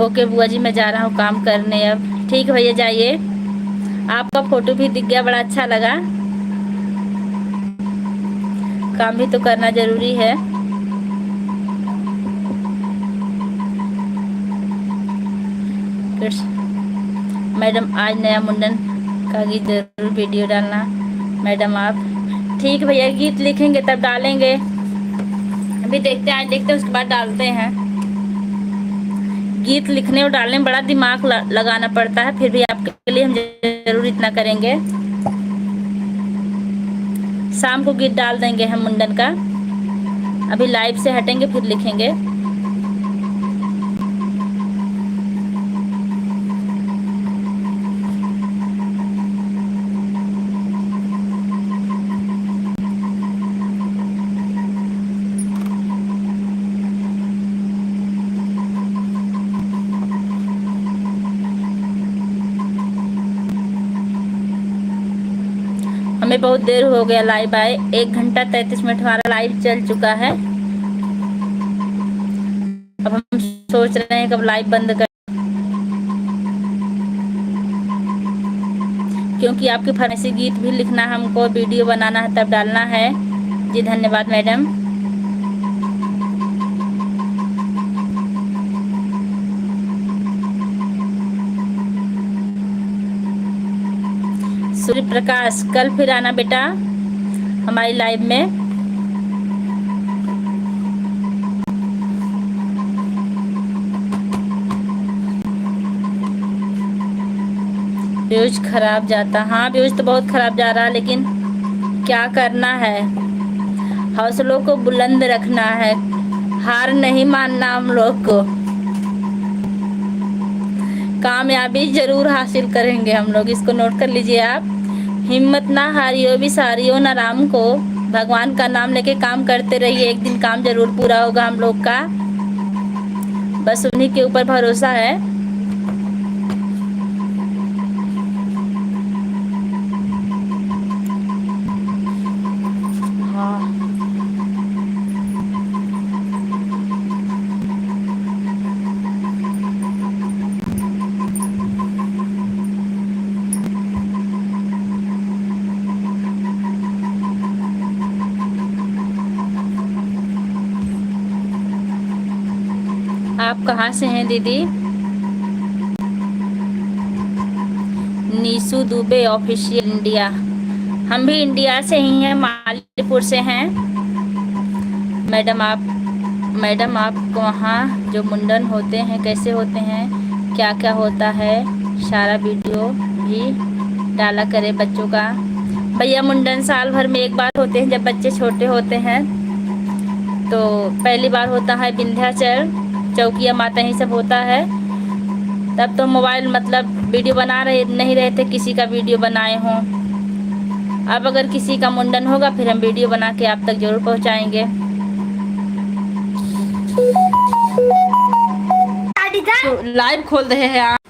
ओके बुआ जी, मैं जा रहा हूँ काम करने अब। ठीक है भैया, जाइए। आपका फोटो भी दिख गया, बड़ा अच्छा लगा। काम भी तो करना जरूरी है। मैडम आज नया मुंडन का गीत जरूर वीडियो डालना मैडम आप। ठीक है भैया, गीत लिखेंगे तब डालेंगे, अभी देखते हैं, आज देखते हैं उसके बाद डालते हैं। गीत लिखने और डालने में बड़ा दिमाग लगाना पड़ता है, फिर भी आपके लिए हम जरूर इतना करेंगे। शाम को गीत डाल देंगे हम मुंडन का, अभी लाइव से हटेंगे फिर लिखेंगे। हमें बहुत देर हो गया लाइव आए, 1 घंटा 33 मिनट हमारा लाइव चल चुका है। अब हम सोच रहे हैं कब लाइव बंद कर, क्योंकि आपके फरमाइशी गीत भी लिखना है हमको, वीडियो बनाना है तब डालना है। जी धन्यवाद मैडम। सूर्य प्रकाश कल फिर आना बेटा हमारी लाइव में। व्यूज खराब जाता, हाँ व्यूज तो बहुत खराब जा रहा है, लेकिन क्या करना है, हौसलों को बुलंद रखना है, हार नहीं मानना हम लोग को, कामयाबी जरूर हासिल करेंगे हम लोग, इसको नोट कर लीजिए आप। हिम्मत ना हारियो भी सारियो ना राम को, भगवान का नाम लेके काम करते रहिए, एक दिन काम जरूर पूरा होगा हम लोग का, बस उन्हीं के ऊपर भरोसा है। हाँ आप कहाँ से हैं दीदी? नीसू दुबे ऑफिशियल इंडिया, हम भी इंडिया से ही हैं, मालीपुर से हैं। मैडम आपको वहाँ जो मुंडन होते हैं कैसे होते हैं, क्या क्या होता है, सारा वीडियो भी डाला करे बच्चों का। भैया मुंडन साल भर में एक बार होते हैं, जब बच्चे छोटे होते हैं तो पहली बार होता है विंध्याचल, चौकिया माता ही सब होता है। तब तो मोबाइल मतलब वीडियो बना रहे नहीं रहे थे, किसी का वीडियो बनाए हों। अब अगर किसी का मुंडन होगा फिर हम वीडियो बना के आप तक जरूर पहुंचाएंगे। तो लाइव खोल रहे हैं आप।